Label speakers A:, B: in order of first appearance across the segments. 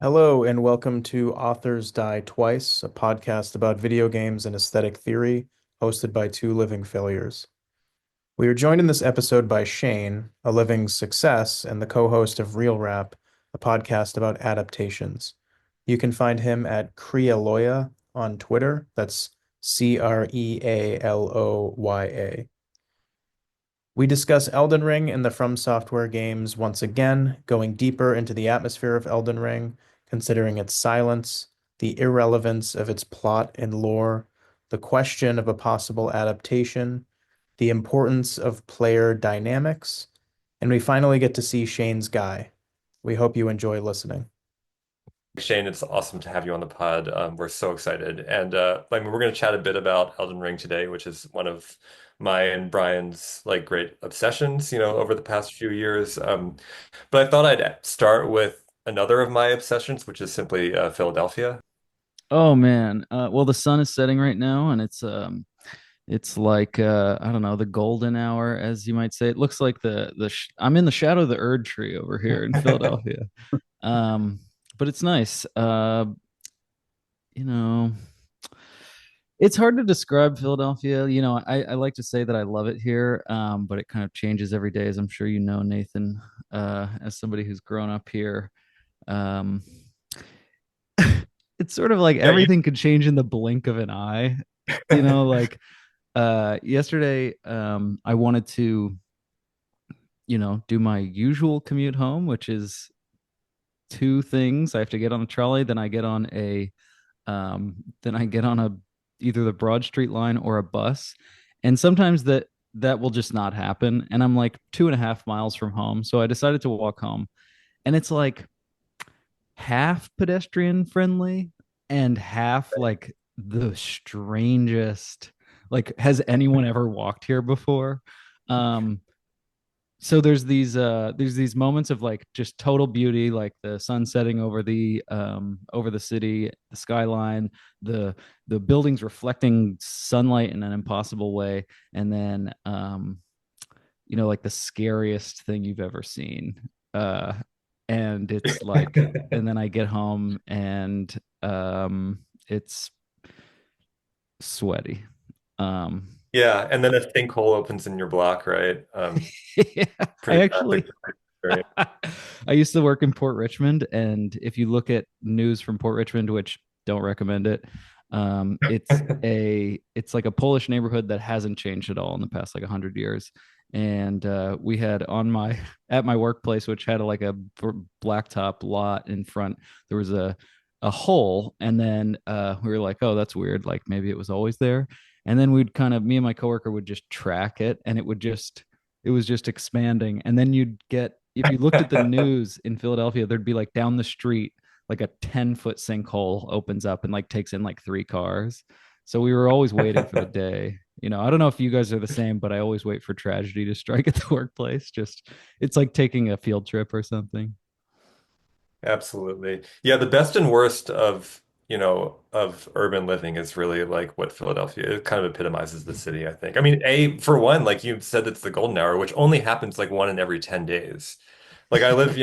A: Hello, and welcome to Authors Die Twice, a podcast about video games and aesthetic theory, hosted by two living failures. We are joined in this episode by Shane, a living success and the co-host of Real Rap, a podcast about adaptations. You can find him at Crealoya on Twitter. That's Crealoya. We discuss Elden Ring and the From Software games once again, going deeper into the atmosphere of Elden Ring, considering its silence, the irrelevance of its plot and lore, the question of a possible adaptation, the importance of player dynamics, and we finally get to see Shane's guy. We hope you enjoy listening.
B: Shane, it's awesome to have you on the pod. We're so excited, and we're going to chat a bit about Elden Ring today, which is one of my and Brian's great obsessions, over the past few years. But I thought I'd start with another of my obsessions, which is simply Philadelphia.
C: Oh man. Well, the sun is setting right now and it's like I don't know, the golden hour as you might say. It looks like I'm in the shadow of the Erd tree over here in Philadelphia. Um but it's nice. You know, it's hard to describe Philadelphia. I like to say that I love it here, but it kind of changes every day, as I'm sure you know, Nathan, as somebody who's grown up here. Um it's sort of like
B: Yeah,
C: everything could change in the blink of an eye. Like yesterday I wanted to do my usual commute home, which is two things. I have to get on a trolley, then I get on a either the Broad Street line or a bus, and sometimes that will just not happen, and I'm like 2.5 miles from home, so I decided to walk home, and it's like half pedestrian friendly and half like the strangest. Like, has anyone ever walked here before? um so there's these moments of like just total beauty, like the sun setting over the city, the skyline, the the buildings reflecting sunlight in an impossible way, and then like the scariest thing you've ever seen. And it's like, and then I get home and it's sweaty. Um,
B: yeah, and then a sinkhole opens in your block, right?
C: yeah, I
B: Pretty
C: actually,
B: classic, right?
C: I used to work in Port Richmond, and if you look at news from Port Richmond, which don't recommend it, it's like a Polish neighborhood that hasn't changed at all in the past like 100 years. And we had on my at my workplace, which had like a blacktop lot in front, there was a hole, and then we were like, oh, that's weird. Like maybe it was always there. And then me and my coworker would just track it, and it was just expanding. And then you'd get, if you looked at the news in Philadelphia, there'd be like down the street, like a 10-foot sinkhole opens up and like takes in like three cars. So we were always waiting for the day. I don't know if you guys are the same, but I always wait for tragedy to strike at the workplace. Just, it's like taking a field trip or something.
B: Absolutely. Yeah, the best and worst of urban living is really like what Philadelphia, it kind of epitomizes the city, I think. I mean, for one, like you said, it's the golden hour, which only happens like one in every 10 days. Like I live,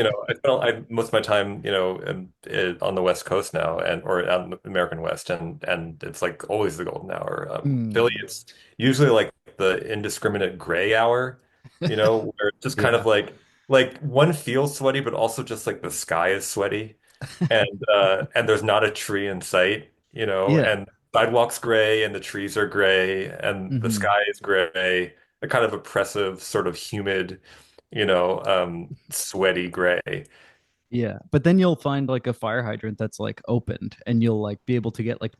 B: I most of my time, on the West Coast now and or out in the American West, and it's like always the golden hour. Philly,
C: Mm,
B: it's usually like the indiscriminate gray hour, where it's just kind of
C: yeah.
B: like one feels sweaty, but also just like the sky is sweaty, and there's not a tree in sight,
C: Yeah.
B: and sidewalks gray, and the trees are gray, and the
C: Hmm.
B: sky is gray, a kind of oppressive, sort of humid, sweaty gray.
C: Yeah, but then you'll find like a fire hydrant that's like opened, and you'll like be able to get like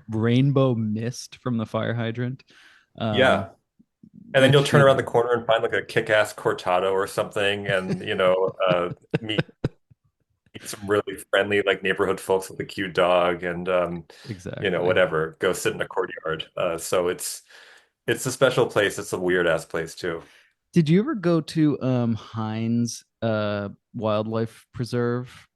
C: rainbow mist from the fire hydrant, um,
B: Yeah. And then you'll
C: which
B: turn around the corner and find like a kick-ass cortado or something, and meet some really friendly like neighborhood folks with a cute dog, and
C: exactly.
B: whatever, go sit in a courtyard. So it's a special place. It's a weird ass place too.
C: Did you ever go to Hines Wildlife Preserve?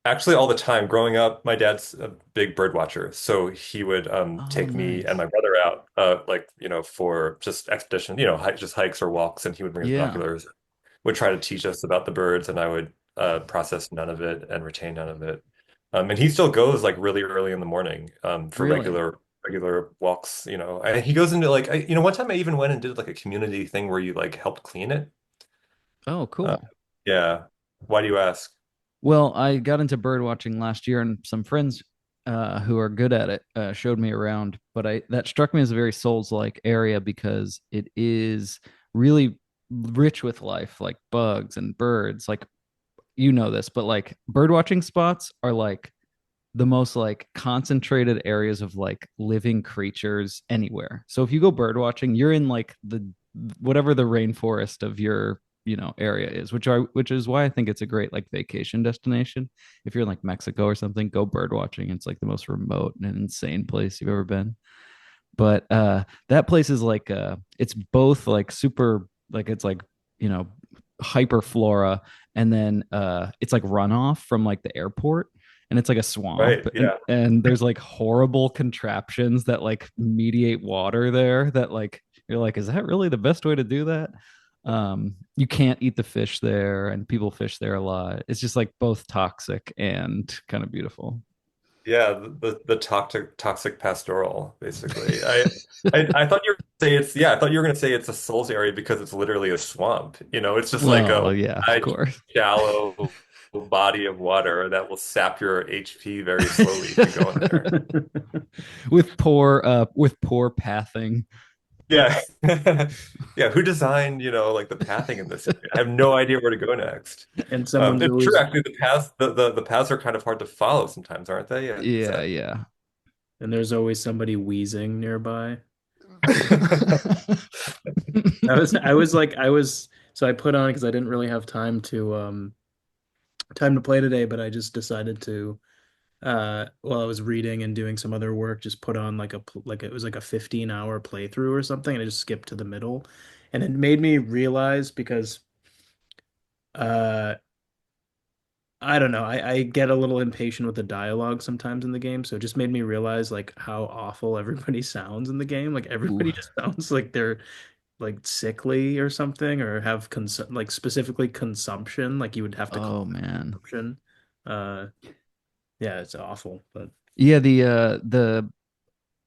B: Actually, all the time growing up, my dad's a big bird watcher, so he would
C: Oh,
B: take me and
C: nice.
B: my brother out, for just expedition, just hikes or walks, and he would bring his
C: Yeah.
B: binoculars, would try to teach us about the birds, and I would process none of it and retain none of it. And he still goes like really early in the morning for
C: Really?
B: regular walks, you know. And he goes into like one time I even went and did like a community thing where you like helped clean it.
C: Oh,
B: Uh,
C: cool.
B: yeah. Why do you ask?
C: Well, I got into bird watching last year, and some friends who are good at it showed me around. But I that struck me as a very Souls-like area because it is really rich with life, like bugs and birds. Like you know this, but like bird watching spots are like the most like concentrated areas of like living creatures anywhere. So if you go bird watching, you're in like the whatever the rainforest of your area is, which is why I think it's a great like vacation destination. If you're in like Mexico or something, go bird watching. It's like the most remote and insane place you've ever been. But that place is like it's both like super like it's like you know hyper flora, and then it's like runoff from like the airport, and it's like a swamp,
B: Right. Yeah.
C: and there's like horrible contraptions that like mediate water there that like you're like, is that really the best way to do that? You can't eat the fish there, and people fish there a lot. It's just like both toxic and kind of beautiful.
B: Yeah, the toxic pastoral, basically. I thought you were gonna say it's yeah, I thought you were gonna say it's a Souls area because it's literally a swamp. You know, it's just like a
C: Well, yeah, of
B: wide,
C: course.
B: shallow body of water that will sap your HP very slowly if you go in there.
C: With poor pathing.
B: Yeah. Yeah, who designed, like the pathing in this area? I have no idea where to go next.
A: And someone's
B: It's true,
A: always
B: actually, the paths are kind of hard to follow sometimes, aren't they? Yeah,
C: Yeah, yeah.
A: and there's always somebody wheezing nearby. I was so I put on because I didn't really have time to play today, but I just decided to while I was reading and doing some other work, just put on like it was like a 15-hour playthrough or something, and I just skipped to the middle. And it made me realize because uh I don't know, I get a little impatient with the dialogue sometimes in the game, so it just made me realize like how awful everybody sounds in the game. Like
C: Ooh.
A: everybody just sounds like they're like sickly or something, or have like specifically consumption, like you would have to call
C: Oh man.
A: consumption. Uh, yeah, it's awful, but
C: Yeah, the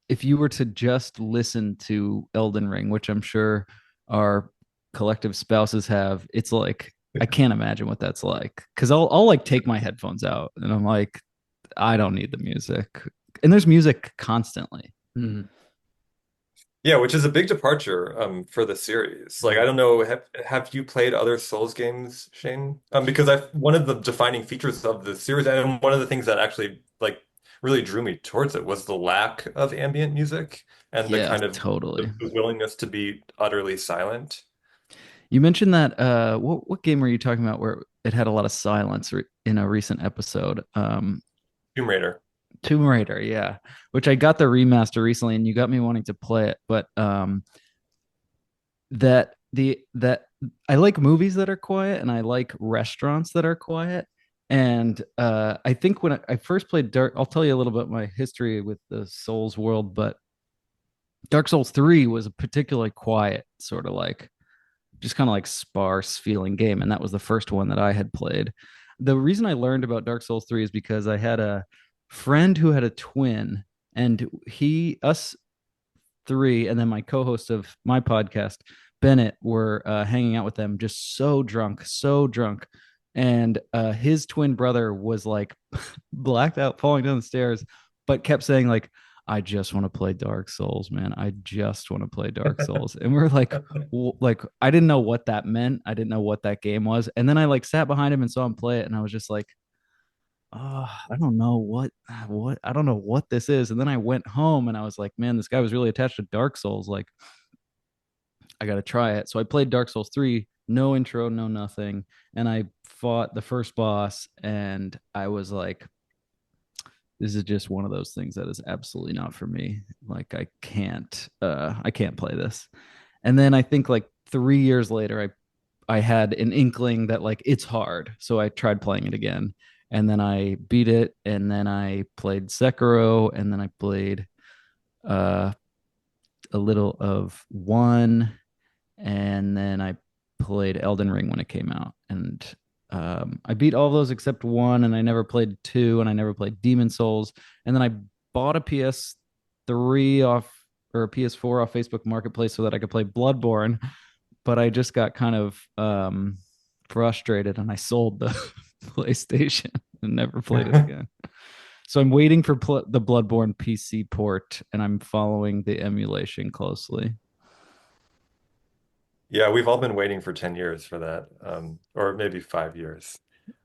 C: if you were to just listen to Elden Ring, which I'm sure our collective spouses have, it's like I can't imagine what that's like. Cause I'll like take my headphones out and I'm like, I don't need the music. And there's music constantly.
A: hmm.
B: Yeah, which is a big departure for the series. Like, I don't know, have you played other Souls games, Shane? Because one of the defining features of the series, and one of the things that actually like really drew me towards it was the lack of ambient music and the
C: Yeah,
B: kind of
C: totally.
B: the willingness to be utterly silent.
C: You mentioned that what game were you talking about where it had a lot of silence in a recent episode?
B: Tomb Raider.
C: Tomb Raider, yeah. Which I got the remaster recently and you got me wanting to play it, but that I like movies that are quiet and I like restaurants that are quiet. And I think when I first played Dark, I'll tell you a little bit my history with the Souls world, but Dark Souls 3 was a particularly quiet, sort of like just kind of like sparse feeling game. And that was the first one that I had played. The reason I learned about Dark Souls 3 is because I had a friend who had a twin, and us three, and then my co-host of my podcast, Bennett, were hanging out with them, just so drunk. And his twin brother was like blacked out, falling down the stairs, but kept saying like, "I just want to play Dark Souls, man. I just want to play Dark Souls." And we're like, like I didn't know what that meant. I didn't know what that game was. And then I like sat behind him and saw him play it, and I was just like, I don't know what I don't know what this is. And then I went home and I was like, man, this guy was really attached to Dark Souls. Like, I got to try it. So I played Dark Souls 3, no intro, no nothing. And I fought the first boss and I was like, this is just one of those things that is absolutely not for me. Like I can't play this. And then I think like 3 years later, I had an inkling that like it's hard. So I tried playing it again. And then I beat it. And then I played Sekiro. And then I played uh, a little of one. And then I played Elden Ring when it came out. And I beat all those except one, and I never played two, and I never played Demon Souls. And then I bought a PS3 off or a PS4 off Facebook Marketplace so that I could play Bloodborne. But I just got kind of frustrated, and I sold the PlayStation and never played it again. So I'm waiting for the Bloodborne PC port, and I'm following the emulation closely.
B: Yeah, we've all been waiting for 10 years for that, or maybe 5 years.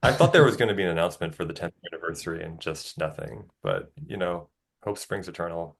B: I thought there was going to be an announcement for the 10th anniversary and just nothing, but hope springs eternal.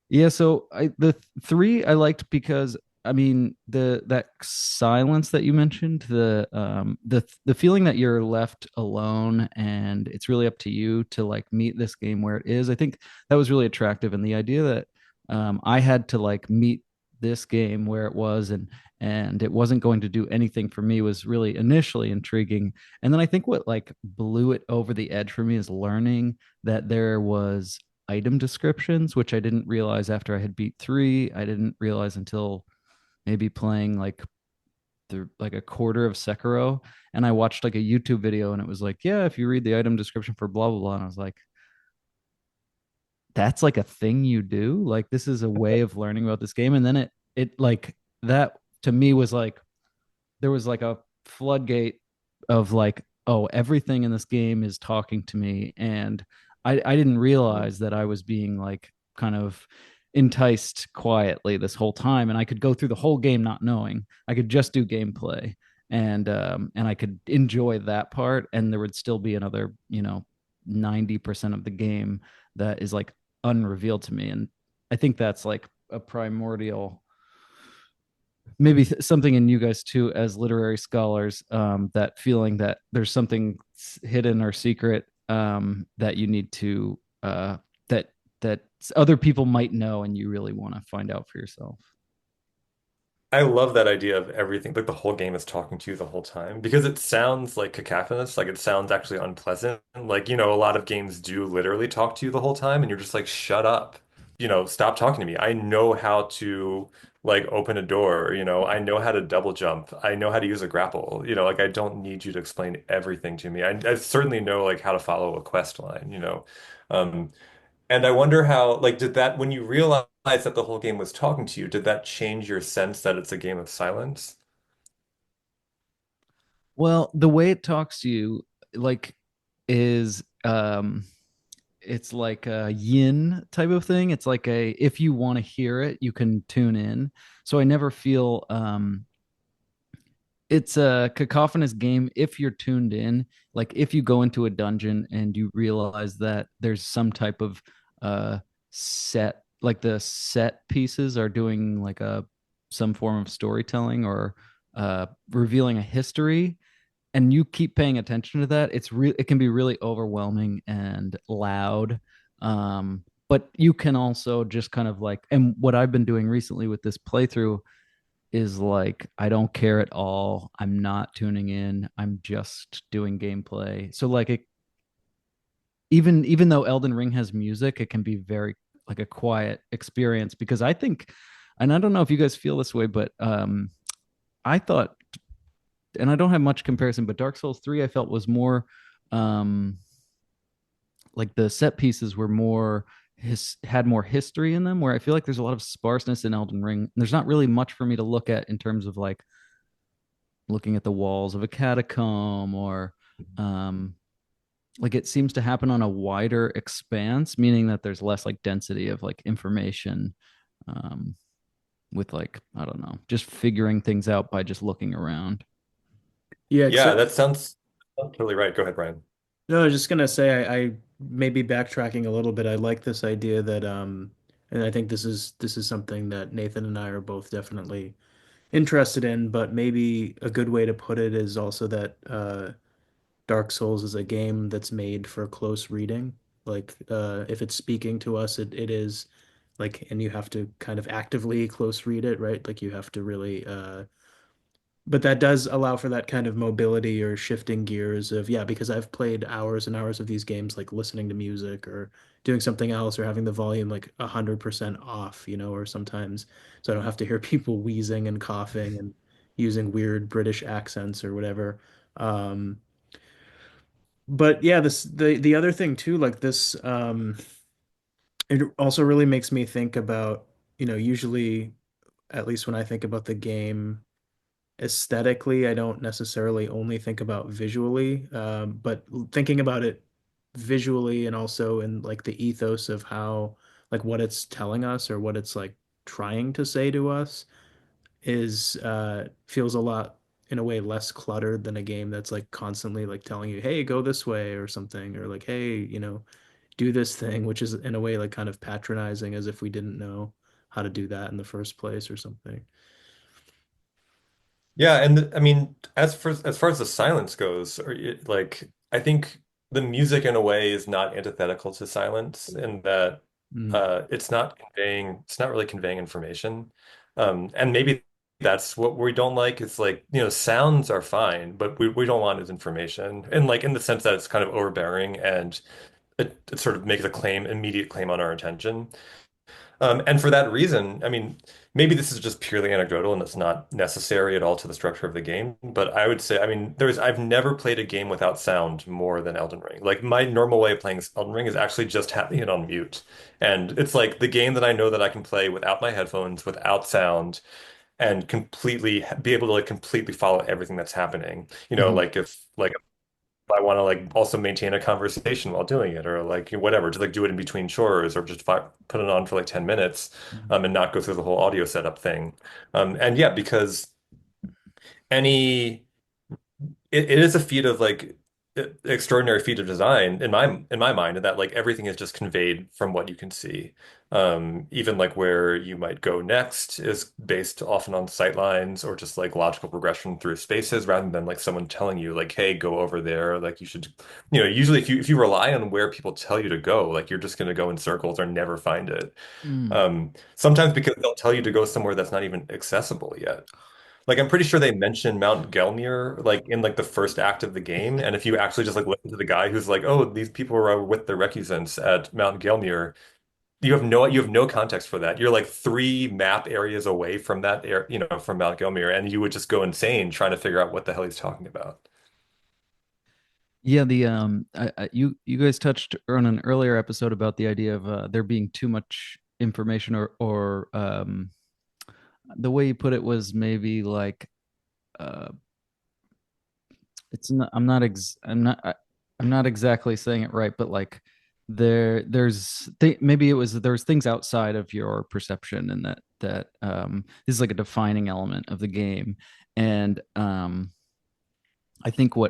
C: Yeah, so the three I liked because I mean the that silence that you mentioned, the feeling that you're left alone and it's really up to you to like meet this game where it is. I think that was really attractive, and the idea that I had to like meet this game where it was and it wasn't going to do anything for me was really initially intriguing. And then I think what like blew it over the edge for me is learning that there was item descriptions, which I didn't realize after I had beat three. I didn't realize until maybe playing like a quarter of Sekiro, and I watched like a YouTube video, and it was like, yeah, if you read the item description for blah blah blah, and I was like, that's like a thing you do. Like this is a way of learning about this game, and then it like that to me was like there was like a floodgate of like, oh, everything in this game is talking to me. And I didn't realize that I was being like kind of enticed quietly this whole time. And I could go through the whole game not knowing. I could just do gameplay and I could enjoy that part. And there would still be another, 90% of the game that is like unrevealed to me. And I think that's like a primordial maybe something in you guys too as literary scholars, that feeling that there's something hidden or secret, that you need to that that other people might know and you really want to find out for yourself.
B: I love that idea of everything, like the whole game is talking to you the whole time because it sounds like cacophonous, like it sounds actually unpleasant. Like, a lot of games do literally talk to you the whole time and you're just like, shut up. Stop talking to me. I know how to like open a door, I know how to double jump. I know how to use a grapple. Like I don't need you to explain everything to me. I certainly know like how to follow a quest line. Um, and I wonder how, like, did that, when you realized that the whole game was talking to you, did that change your sense that it's a game of silence?
C: Well, the way it talks to you like is it's like a yin type of thing. It's like a if you want to hear it, you can tune in. So I never feel it's a cacophonous game if you're tuned in. Like if you go into a dungeon and you realize that there's some type of set, like the set pieces are doing like a some form of storytelling or revealing a history, and you keep paying attention to that, it can be really overwhelming and loud. But you can also just kind of like, and what I've been doing recently with this playthrough is like I don't care at all. I'm not tuning in. I'm just doing gameplay. So like it even though Elden Ring has music, it can be very like a quiet experience because I think, and I don't know if you guys feel this way, but I thought, and I don't have much comparison, but Dark Souls 3 I felt was more um like the set pieces were more had more history in them, where I feel like there's a lot of sparseness in Elden Ring. There's not really much for me to look at in terms of like looking at the walls of a catacomb or um like it seems to happen on a wider expanse, meaning that there's less like density of like information, um with like I don't know, just figuring things out by just looking around.
A: Yeah,
B: Yeah,
A: except
B: that sounds totally right. Go ahead, Brian.
A: no, I was just gonna say I may be backtracking a little bit. I like this idea that and I think this is something that Nathan and I are both definitely interested in, but maybe a good way to put it is also that Dark Souls is a game that's made for close reading. Like if it's speaking to us, it is like, and you have to kind of actively close read it, right? Like you have to really but that does allow for that kind of mobility or shifting gears of, yeah, because I've played hours and hours of these games, like listening to music or doing something else or having the volume like 100% off, or sometimes so I don't have to hear people wheezing and coughing and using weird British accents or whatever. Um, but yeah, the other thing too, like this, it also really makes me think about, usually, at least when I think about the game aesthetically, I don't necessarily only think about visually, but thinking about it visually and also in like the ethos of how, like what it's telling us or what it's like trying to say to us is feels a lot in a way less cluttered than a game that's like constantly like telling you, hey, go this way or something, or like, hey, do this thing, which is in a way like kind of patronizing as if we didn't know how to do that in the first place or something.
B: Yeah, and I mean, as far as the silence goes, like I think the music in a way is not antithetical to silence in that
A: Mm.
B: it's not really conveying information. And maybe that's what we don't like. It's like, sounds are fine, but we don't want is information. And like in the sense that it's kind of overbearing and it sort of makes a immediate claim on our attention. And for that reason, I mean, maybe this is just purely anecdotal and it's not necessary at all to the structure of the game. But I would say, I mean, I've never played a game without sound more than Elden Ring. Like my normal way of playing Elden Ring is actually just having it on mute. And it's like the game that I know that I can play without my headphones, without sound, and completely be able to like completely follow everything that's happening.
A: Mhm.
B: Like if like I want to like also maintain a conversation while doing it, or like whatever, to like do it in between chores, or just put it on for like 10 minutes, and not go through the whole audio setup thing. And yeah, because any it is a feat of like extraordinary feat of design in my mind, and that like everything is just conveyed from what you can see. Even like where you might go next is based often on sight lines or just like logical progression through spaces rather than like someone telling you like, hey, go over there. Like you should, usually if you rely on where people tell you to go, like you're just gonna go in circles or never find it.
C: Mm.
B: Sometimes because they'll tell you to go somewhere that's not even accessible yet. Like I'm pretty sure they mentioned Mount Gelmir like in like the first act of the game, and if you actually just like listen to the guy who's like, "Oh, these people were with the recusants at Mount Gelmir," you have no context for that. You're like 3 map areas away from that from Mount Gelmir, and you would just go insane trying to figure out what the hell he's talking about.
C: Yeah, you guys touched on an earlier episode about the idea of there being too much information, or the way you put it was maybe like uh it's not I'm not ex I'm not exactly saying it right, but like maybe it was there's things outside of your perception, and that this is like a defining element of the game. And I think uh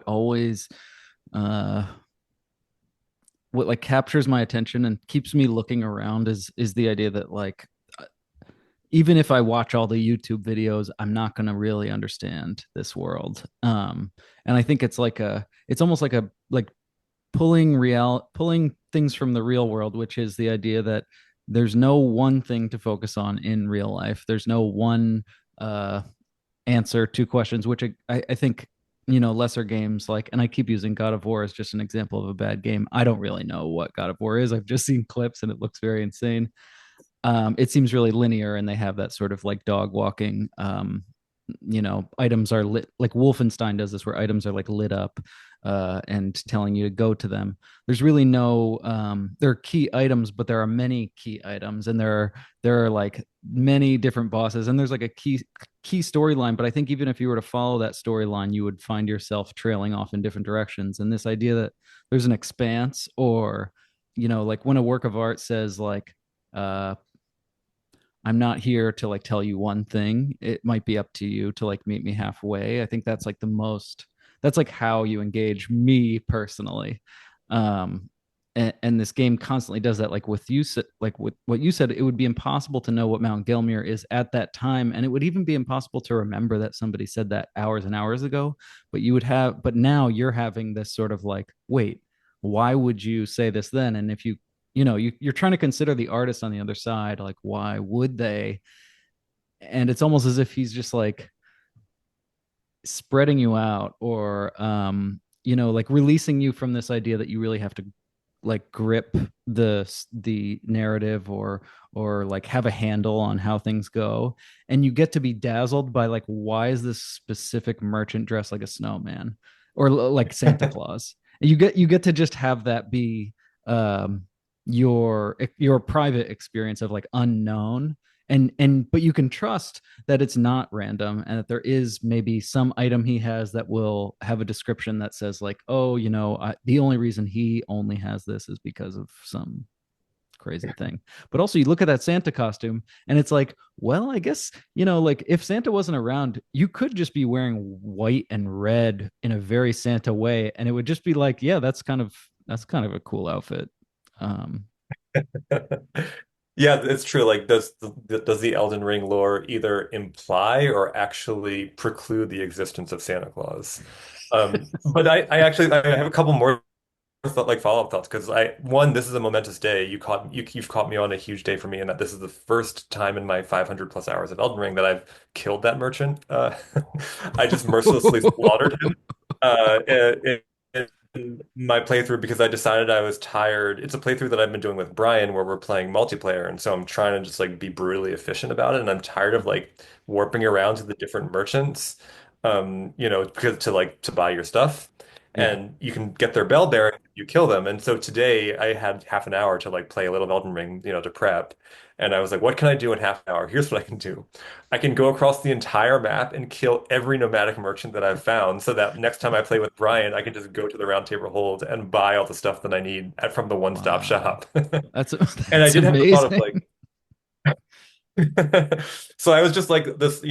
C: what like captures my attention and keeps me looking around is the idea that like even if I watch all the YouTube videos, I'm not going to really understand this world. And I think it's almost like pulling things from the real world, which is the idea that there's no one thing to focus on in real life. There's no one uh, answer to questions, which I think lesser games like, and I keep using God of War as just an example of a bad game. I don't really know what God of War is. I've just seen clips and it looks very insane. It seems really linear, and they have that sort of like dog walking. Items are lit like Wolfenstein does this, where items are like lit up and telling you to go to them. There's really no there are key items, but there are many key items, and there are like many different bosses, and there's like a key storyline. But I think even if you were to follow that storyline, you would find yourself trailing off in different directions. And this idea that there's an expanse, or like when a work of art says like uh I'm not here to like tell you one thing. It might be up to you to like meet me halfway. I think that's like that's like how you engage me personally. And this game constantly does that. Like with what you said, it would be impossible to know what Mount Gelmir is at that time. And it would even be impossible to remember that somebody said that hours and hours ago. But now you're having this sort of like, wait, why would you say this then? And if you're trying to consider the artist on the other side, like why would they? And it's almost as if he's just like spreading you out, or like releasing you from this idea that you really have to like grip the narrative or like have a handle on how things go, and you get to be dazzled by like, why is this specific merchant dressed like a snowman or like Santa Claus? You get to just have that be um your private experience of like unknown, and but you can trust that it's not random and that there is maybe some item he has that will have a description that says like, oh, the only reason he only has this is because of some crazy thing. But also you look at that Santa costume and it's like, well, I guess, like if Santa wasn't around, you could just be wearing white and red in a very Santa way and it would just be like, yeah, that's kind of a cool outfit. um
B: Yeah, it's true. Like, does the Elden Ring lore either imply or actually preclude the existence of Santa Claus? But I actually I have a couple more like follow-up thoughts because one, this is a momentous day. You've caught me on a huge day for me, and that this is the first time in my 500 plus hours of Elden Ring that I've killed that merchant. I just mercilessly slaughtered him. In my playthrough because I decided I was tired. It's a playthrough that I've been doing with Brian where we're playing multiplayer, and so I'm trying to just like be brutally efficient about it, and I'm tired of like warping around to the different merchants, because to buy your stuff,
C: yeah.
B: and you can get their bell bearing if you kill them. And so today I had half an hour to like play a little Elden Ring, to prep, and I was like, what can I do in half an hour? Here's what I can do. I can go across the entire map and kill every nomadic merchant that I've found so that next time I play with Brian, I can just go to the Round Table Hold and buy all the stuff that I need from the one-stop
C: Wow.
B: shop.
C: That's
B: And I
C: that's
B: did have the thought of
C: amazing.
B: like, so I was just like this,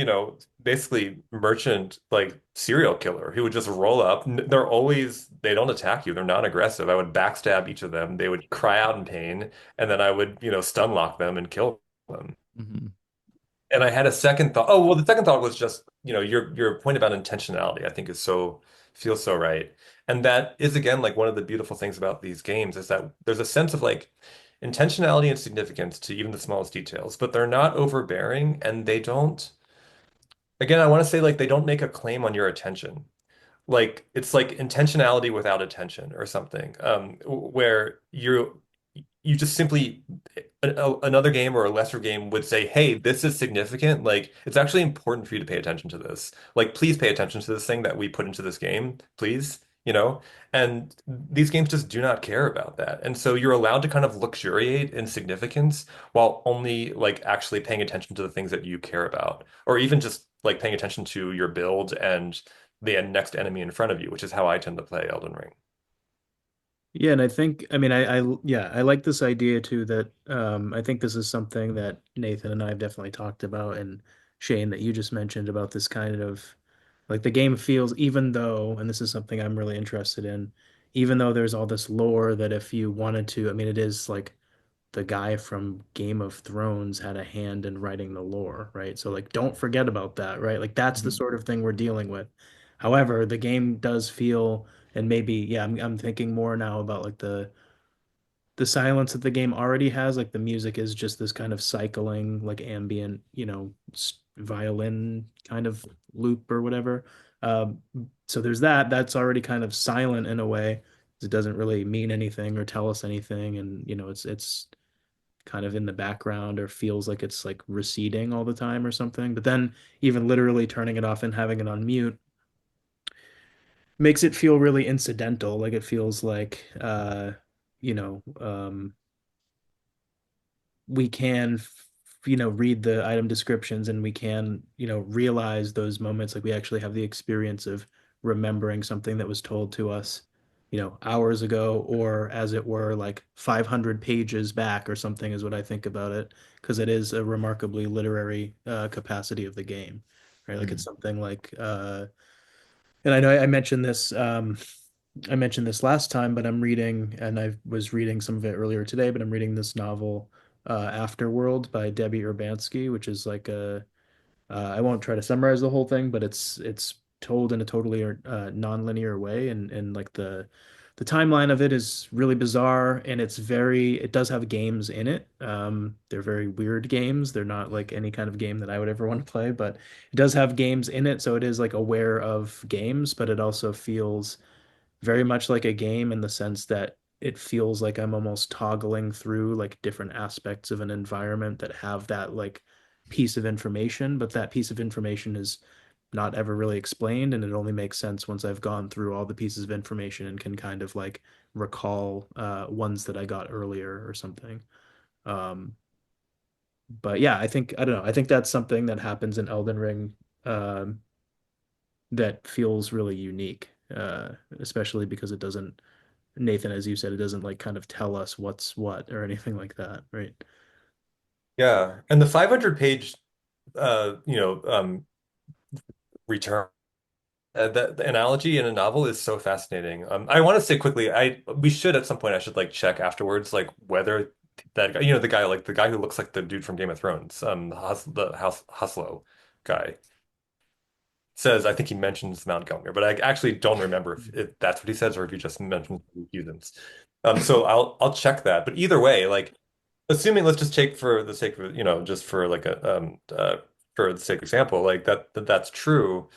B: basically merchant like serial killer who would just roll up. They don't attack you. They're not aggressive. I would backstab each of them. They would cry out in pain, and then I would, stun lock them and kill them.
C: Mhm.
B: And I had a second thought. Oh, well, the second thought was just, your point about intentionality, I think feels so right. And that is again like one of the beautiful things about these games is that there's a sense of like intentionality and significance to even the smallest details, but they're not overbearing and they don't, again, I want to say like they don't make a claim on your attention. Like it's like intentionality without attention or something, where you just simply another game or a lesser game would say, hey, this is significant. Like, it's actually important for you to pay attention to this. Like, please pay attention to this thing that we put into this game, please, And these games just do not care about that. And so you're allowed to kind of luxuriate in significance while only like actually paying attention to the things that you care about, or even just like paying attention to your build and the next enemy in front of you, which is how I tend to play Elden Ring.
A: Yeah, and I think, I mean, yeah, I like this idea too that I think this is something that Nathan and I have definitely talked about, and Shane, that you just mentioned about this kind of like the game feels, even though, and this is something I'm really interested in, even though there's all this lore that if you wanted to, I mean, it is like the guy from Game of Thrones had a hand in writing the lore, right? So like don't forget about that, right? Like that's the
C: Mhm.
A: sort of thing we're dealing with. However, the game does feel, and maybe yeah, I'm thinking more now about like the silence that the game already has. Like the music is just this kind of cycling, like ambient, violin kind of loop or whatever. Um, so there's that. That's already kind of silent in a way. It doesn't really mean anything or tell us anything, and it's kind of in the background or feels like it's like receding all the time or something. But then even literally turning it off and having it on mute makes it feel really incidental. Like it feels like you know, we can read the item descriptions and we can realize those moments, like we actually have the experience of remembering something that was told to us hours ago, or as it were like 500 pages back or something, is what I think about it, because it is a remarkably literary capacity of the game, right? Like it's
C: Mhm.
A: something like and I know I mentioned this last time, but I'm reading, and I was reading some of it earlier today, but I'm reading this novel, Afterworld by Debbie Urbansky, which is like I won't try to summarize the whole thing, but it's told in a totally non-linear way, and like the timeline of it is really bizarre, and it does have games in it. They're very weird games. They're not like any kind of game that I would ever want to play, but it does have games in it, so it is like aware of games, but it also feels very much like a game in the sense that it feels like I'm almost toggling through like different aspects of an environment that have that like piece of information, but that piece of information is not ever really explained, and it only makes sense once I've gone through all the pieces of information and can kind of like recall ones that I got earlier or something. Um, but yeah, I don't know. I think that's something that happens in Elden Ring um, that feels really unique, especially because it doesn't, Nathan, as you said, it doesn't like kind of tell us what's what or anything like that, right?
B: Yeah. And the 500 page return the analogy in a novel is so fascinating. I want to say quickly, I we should at some point I should like check afterwards like whether that guy, the guy who looks like the dude from Game of Thrones, the House Huslo guy says I think he mentions Mount Gungnir, but I actually don't remember if that's what he says or if he just mentions heathens. So I'll check that. But either way, like assuming let's just take for the sake of just for like a for the sake of example, like that's true.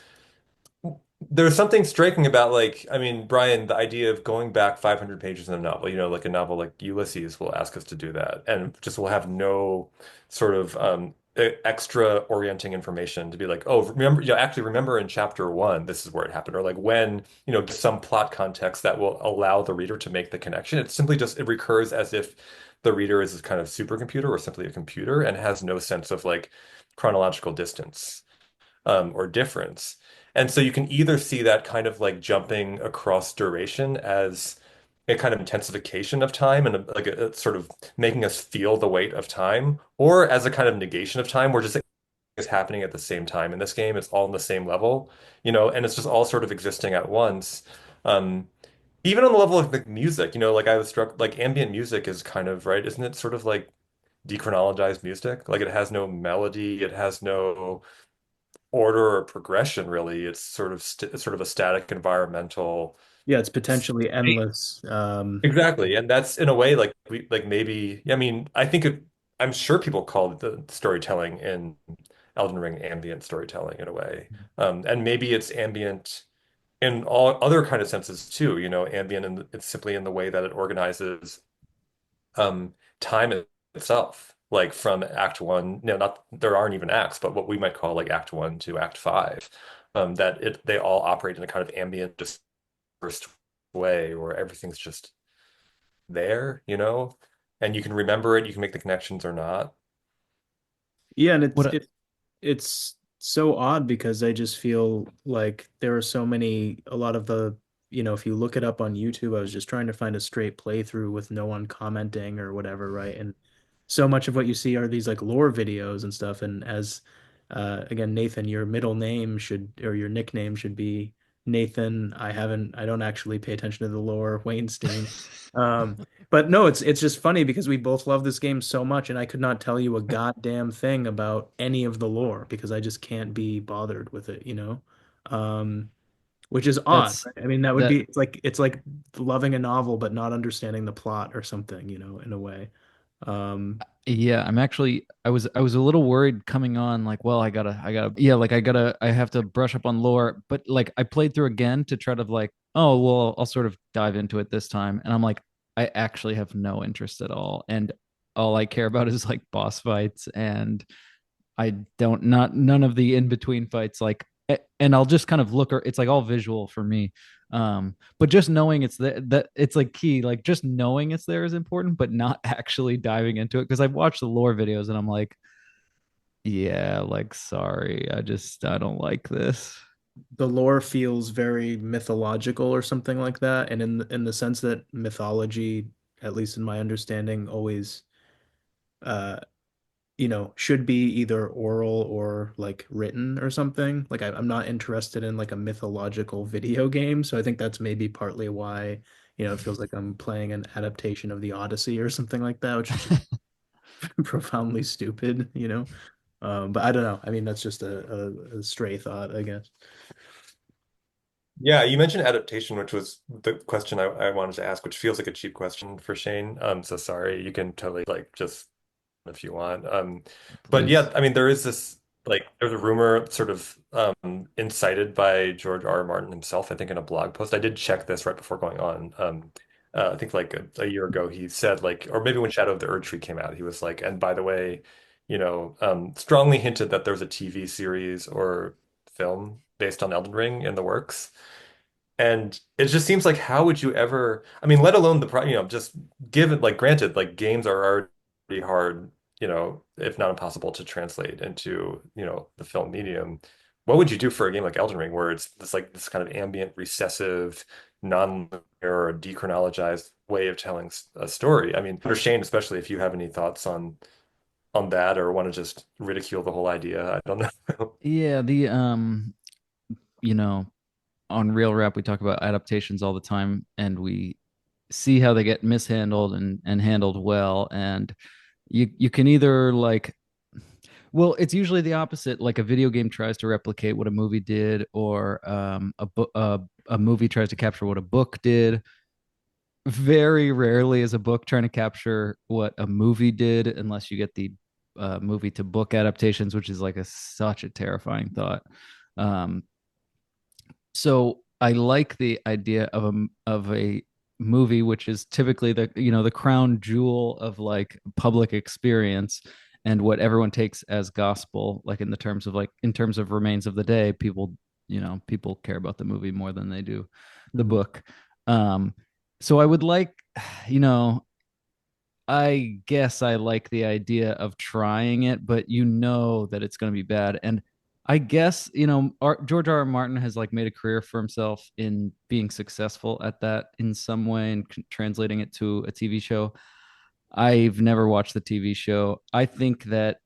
B: There's something striking about like, I mean, Brian, the idea of going back 500 pages in a novel, like a novel like Ulysses will ask us to do that, and just will have no sort of extra orienting information to be like, oh, remember, actually remember in chapter one, this is where it happened, or like when, some plot context that will allow the reader to make the connection. It's simply just it recurs as if the reader is this kind of supercomputer or simply a computer and has no sense of like chronological distance or difference. And so you can either see that kind of like jumping across duration as a kind of intensification of time and a sort of making us feel the weight of time, or as a kind of negation of time where just is happening at the same time in this game. It's all on the same level, and it's just all sort of existing at once. Um, Even on the level of the music, like I was struck, like ambient music is kind of, right, isn't it sort of like dechronologized music? Like it has no melody, it has no order or progression really. It's sort of a static environmental
A: Yeah, it's potentially
B: state.
A: endless.
B: Exactly. And that's in a way like we like maybe I mean I'm sure people call the storytelling in Elden Ring ambient storytelling in a way. And maybe it's ambient in all other kind of senses too, ambient and it's simply in the way that it organizes time itself, like from Act One. Not there aren't even acts, but what we might call like Act One to Act Five. That they all operate in a kind of ambient, dispersed way where everything's just there, and you can remember it, you can make the connections or not.
A: Yeah, and
C: What
A: it's so odd because I just feel like there are so many, a lot of the, if you look it up on YouTube, I was just trying to find a straight playthrough with no one commenting or whatever, right? And so much of what you see are these like lore videos and stuff. And as again, Nathan, your middle name should, or your nickname should be Nathan. I don't actually pay attention to the lore, Weinstein. Um, but no, it's just funny because we both love this game so much, and I could not tell you a goddamn thing about any of the lore because I just can't be bothered with it, which is odd,
C: that's
A: right? I mean, that would
C: that
A: be it's like loving a novel but not understanding the plot or something, in a way. Um,
C: Yeah, I was a little worried coming on, like, well, yeah, like I have to brush up on lore, but like I played through again to try to like, oh, well, I'll sort of dive into it this time. And I'm like, I actually have no interest at all. And all I care about is like boss fights, and I don't not none of the in between fights and I'll just kind of look, or it's like all visual for me. But just knowing it's there, that it's like key, like just knowing it's there is important, but not actually diving into it, because I've watched the lore videos and I'm like, yeah, like sorry, I don't like this.
A: the lore feels very mythological or something like that, and in the sense that mythology, at least in my understanding, always uh should be either oral or like written or something. Like I'm not interested in like a mythological video game, so I think that's maybe partly why, it feels like I'm playing an adaptation of the Odyssey or something like that, which is just profoundly stupid. But I don't know. I mean, that's just a stray thought, I guess.
B: Yeah, you mentioned adaptation, which was the question I wanted to ask, which feels like a cheap question for Shane. So sorry, you can totally like just if you want. But
C: Please.
B: yeah, I mean, there is this like there's a rumor sort of incited by George R. R. Martin himself, I think, in a blog post. I did check this right before going on. I think like a year ago, he said like, or maybe when Shadow of the Erd Tree came out, he was like, and by the way, strongly hinted that there's a TV series or film based on Elden Ring in the works. And it just seems like how would you ever, I mean, let alone just given like granted, like games are already hard, if not impossible to translate into, the film medium. What would you do for a game like Elden Ring where it's this kind of ambient, recessive, non-linear or dechronologized way of telling a story? I mean, for Shane, especially if you have any thoughts on that or want to just ridicule the whole idea, I don't know.
C: Yeah, you know, on Real Rap we talk about adaptations all the time, and we see how they get mishandled and handled well. And you can either like, well, it's usually the opposite. Like a video game tries to replicate what a movie did, or a movie tries to capture what a book did. Very rarely is a book trying to capture what a movie did, unless you get the movie to book adaptations, which is like such a terrifying thought. Um, so I like the idea of a movie, which is typically the crown jewel of like public experience, and what everyone takes as gospel. Like in terms of remains of the day, people care about the movie more than they do the
A: Mhm.
C: book. Um, so I would like, you know, I guess I like the idea of trying it, but you know that it's going to be bad. And I guess, George R. R. Martin has like made a career for himself in being successful at that in some way and translating it to a TV show. I've never watched the TV show. I think that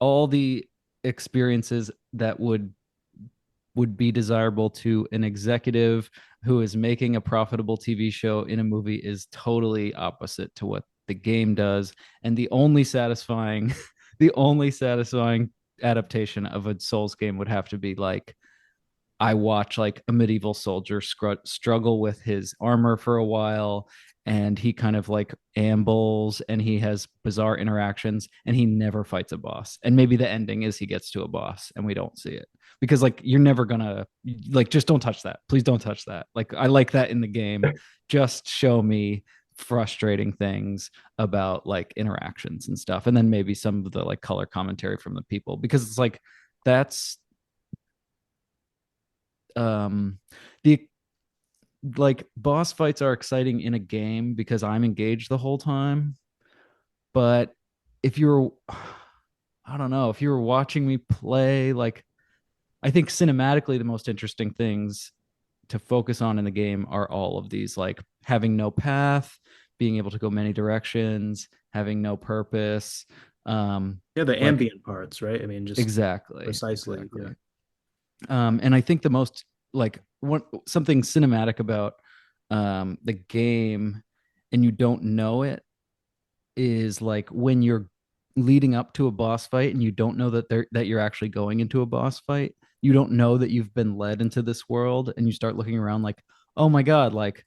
C: all the experiences that would be desirable to an executive who is making a profitable TV show in a movie is totally opposite to what the game does. And the only satisfying, the only satisfying adaptation of a Souls game would have to be like I watch like a medieval soldier struggle with his armor for a while, and he kind of like ambles and he has bizarre interactions and he never fights a boss. And maybe the ending is he gets to a boss and we don't see it. Because like you're never gonna like just don't touch that. Please don't touch that. Like I like that in the game. Just show me frustrating things about like interactions and stuff. And then maybe some of the like color commentary from the people. Because it's like that's um the like boss fights are exciting in a game because I'm engaged the whole time. But if you're, I don't know, if you were watching me play, like I think cinematically the most interesting things to focus on in the game are all of these, like having no path, being able to go many directions, having no purpose.
A: Yeah, the
C: Like
A: ambient parts, right? I mean, just
C: exactly,
A: precisely. Yeah.
C: exactly. And I think the most like something cinematic about the game, and you don't know it, is like when you're leading up to a boss fight and you don't know that you're actually going into a boss fight. You don't know that you've been led into this world, and you start looking around like, oh my god, like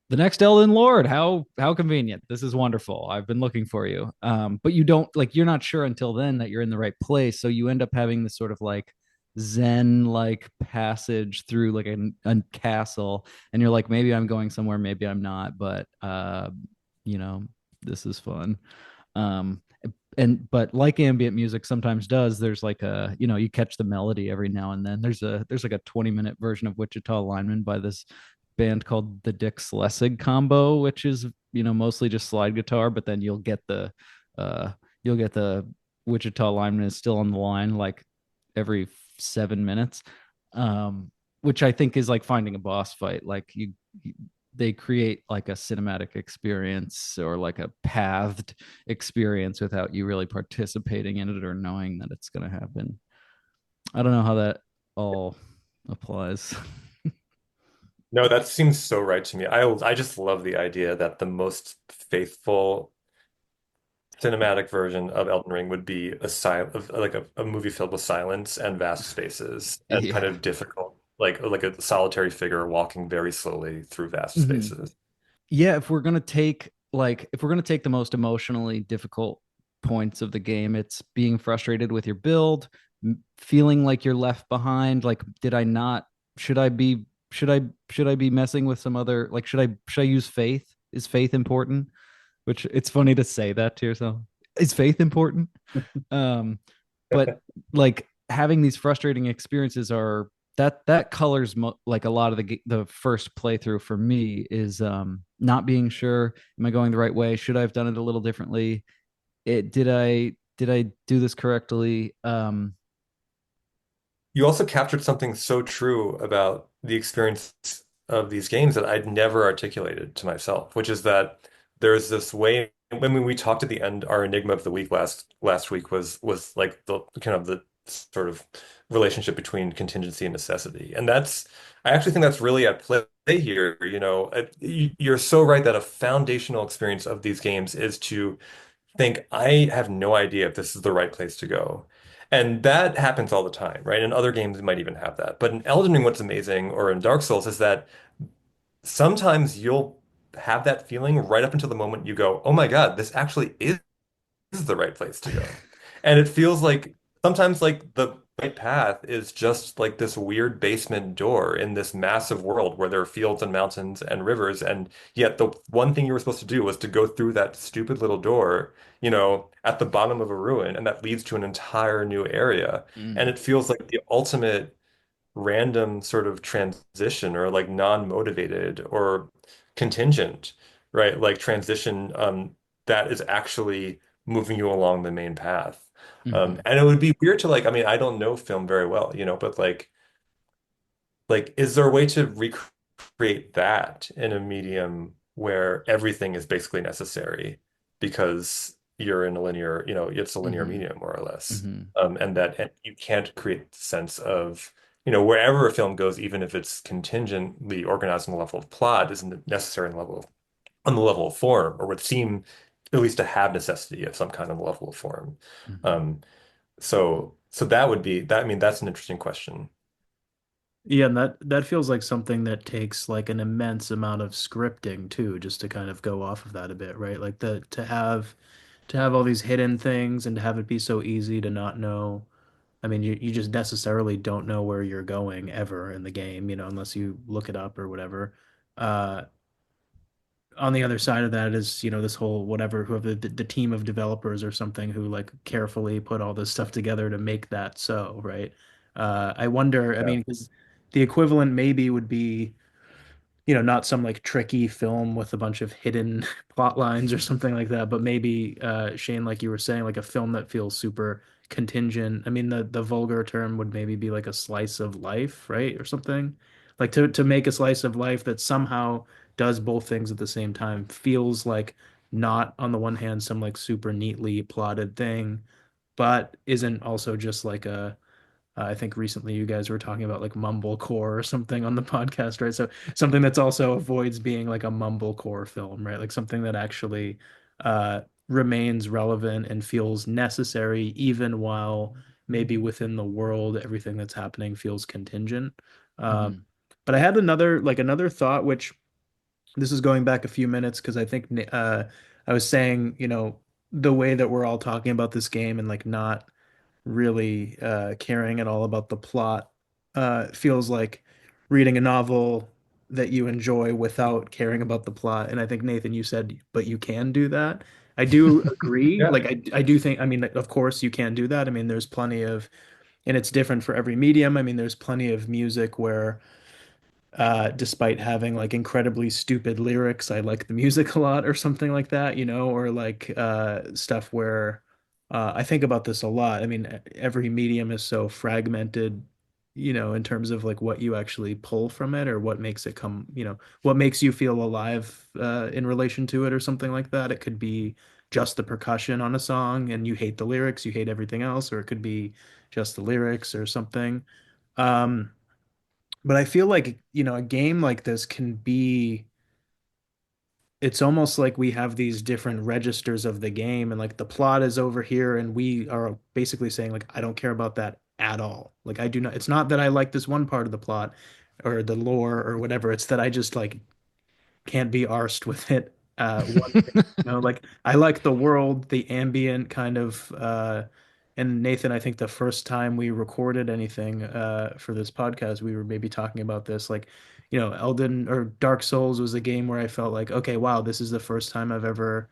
C: the next Elden Lord. How convenient. This is wonderful. I've been looking for you. But you don't like you're not sure until then that you're in the right place. So you end up having this sort of like Zen like passage through like a castle, and you're like, maybe I'm going somewhere, maybe I'm not, but you know, this is fun. Um, and but like ambient music sometimes does, there's like you catch the melody every now and then. There's like a 20-minute version of Wichita Lineman by this band called the Dick Slessig Combo, which is mostly just slide guitar, but then uh you'll get the Wichita Lineman is still on the line like every 7 minutes, which I think is like finding a boss fight. Like they create like a cinematic experience or like a pathed experience without you really participating in it or knowing that it's going to happen. I don't know how that all applies.
B: No, that seems so right to me. I just love the idea that the most faithful cinematic version of Elden Ring would be like a movie filled with silence and vast spaces and kind
C: Yeah.
B: of difficult, like a solitary figure walking very slowly through vast
C: Mhm.
B: spaces.
C: Yeah, if we're gonna take the most emotionally difficult points of the game, it's being frustrated with your build, feeling like you're left behind. Like, did I not? Should I be? should I be messing with some other, like, should I use faith? Is faith important? Which it's funny to say that to yourself. Is faith important? Um, but like having these frustrating experiences are that colors like a lot of the first playthrough for me is not being sure, am I going the right way? Should I have done it a little differently? Did I do this correctly?
B: You also captured something so true about the experience of these games that I'd never articulated to myself, which is that there's this way. When we talked at the end, our enigma of the week last week was like the kind of the sort of relationship between contingency and necessity, and that's I actually think that's really at play here. You know, you're so right that a foundational experience of these games is to think, I have no idea if this is the right place to go. And that happens all the time, right? In other games, it might even have that. But in Elden Ring, what's amazing, or in Dark Souls, is that sometimes you'll have that feeling right up until the moment you go, oh my God, this actually is the right place to go. And it feels like sometimes like the right path is just like this weird basement door in this massive world where there are fields and mountains and rivers. And yet the one thing you were supposed to do was to go through that stupid little door, at the bottom of a ruin, and that leads to an entire new area. And
C: Mm,
B: it feels like the ultimate random sort of transition or like non-motivated or contingent, right? Like transition that is actually moving you along the main path.
C: mhm,
B: And it would be weird to like, I mean, I don't know film very well, but like, is there a way to recreate that in a medium where everything is basically necessary because you're in a linear, it's a linear
C: mhm,
B: medium more or less.
C: mhm,
B: And you can't create the sense of, wherever a film goes, even if it's contingently organized on the level of plot, isn't necessary on the level of form, or would seem at least to have necessity of some kind of level of form.
C: mhm,
B: Um, so that would be that. I mean, that's an interesting question.
A: Yeah, and that feels like something that takes like an immense amount of scripting too, just to kind of go off of that a bit, right? Like the to have all these hidden things and to have it be so easy to not know. I mean, you just necessarily don't know where you're going ever in the game, unless you look it up or whatever. Uh, on the other side of that is, this whole whatever, whoever the team of developers or something who like carefully put all this stuff together to make that so, right? I wonder, I
B: Yeah.
A: mean, 'cause the equivalent maybe would be, not some like tricky film with a bunch of hidden plot lines or something like that, but maybe Shane, like you were saying, like a film that feels super contingent. I mean, the vulgar term would maybe be like a slice of life, right? Or something. Like to make a slice of life that somehow does both things at the same time feels like not on the one hand some like super neatly plotted thing, but isn't also just like a I think recently you guys were talking about like mumblecore or something on the podcast, right? So something that's also avoids being like a mumblecore film, right? Like something that actually remains relevant and feels necessary, even while maybe within the world everything that's happening feels contingent. Um,
C: mhm,
A: but I had another thought, which this is going back a few minutes because I think I was saying, the way that we're all talking about this game and like not really caring at all about the plot. Feels like reading a novel that you enjoy without caring about the plot. And I think Nathan, you said, but you can do that. I do agree.
B: Yeah.
A: Like I do think, I mean, of course you can do that. I mean, there's plenty of, and it's different for every medium. I mean, there's plenty of music where despite having like incredibly stupid lyrics. I like the music a lot or something like that, or like stuff where I think about this a lot. I mean, every medium is so fragmented, in terms of like what you actually pull from it or what makes it come, what makes you feel alive in relation to it or something like that. It could be just the percussion on a song and you hate the lyrics, you hate everything else, or it could be just the lyrics or something. Um, but I feel like, a game like this can be, it's almost like we have these different registers of the game and like the plot is over here and we are basically saying like I don't care about that at all. Like I do not, it's not that I like this one part of the plot or the lore or whatever. It's that I just like can't be arsed with it. One thing, like I like the world, the ambient kind of and Nathan, I think the first time we recorded anything for this podcast, we were maybe talking about this. Like, Elden or Dark Souls was a game where I felt like, okay, wow, this is the first time I've ever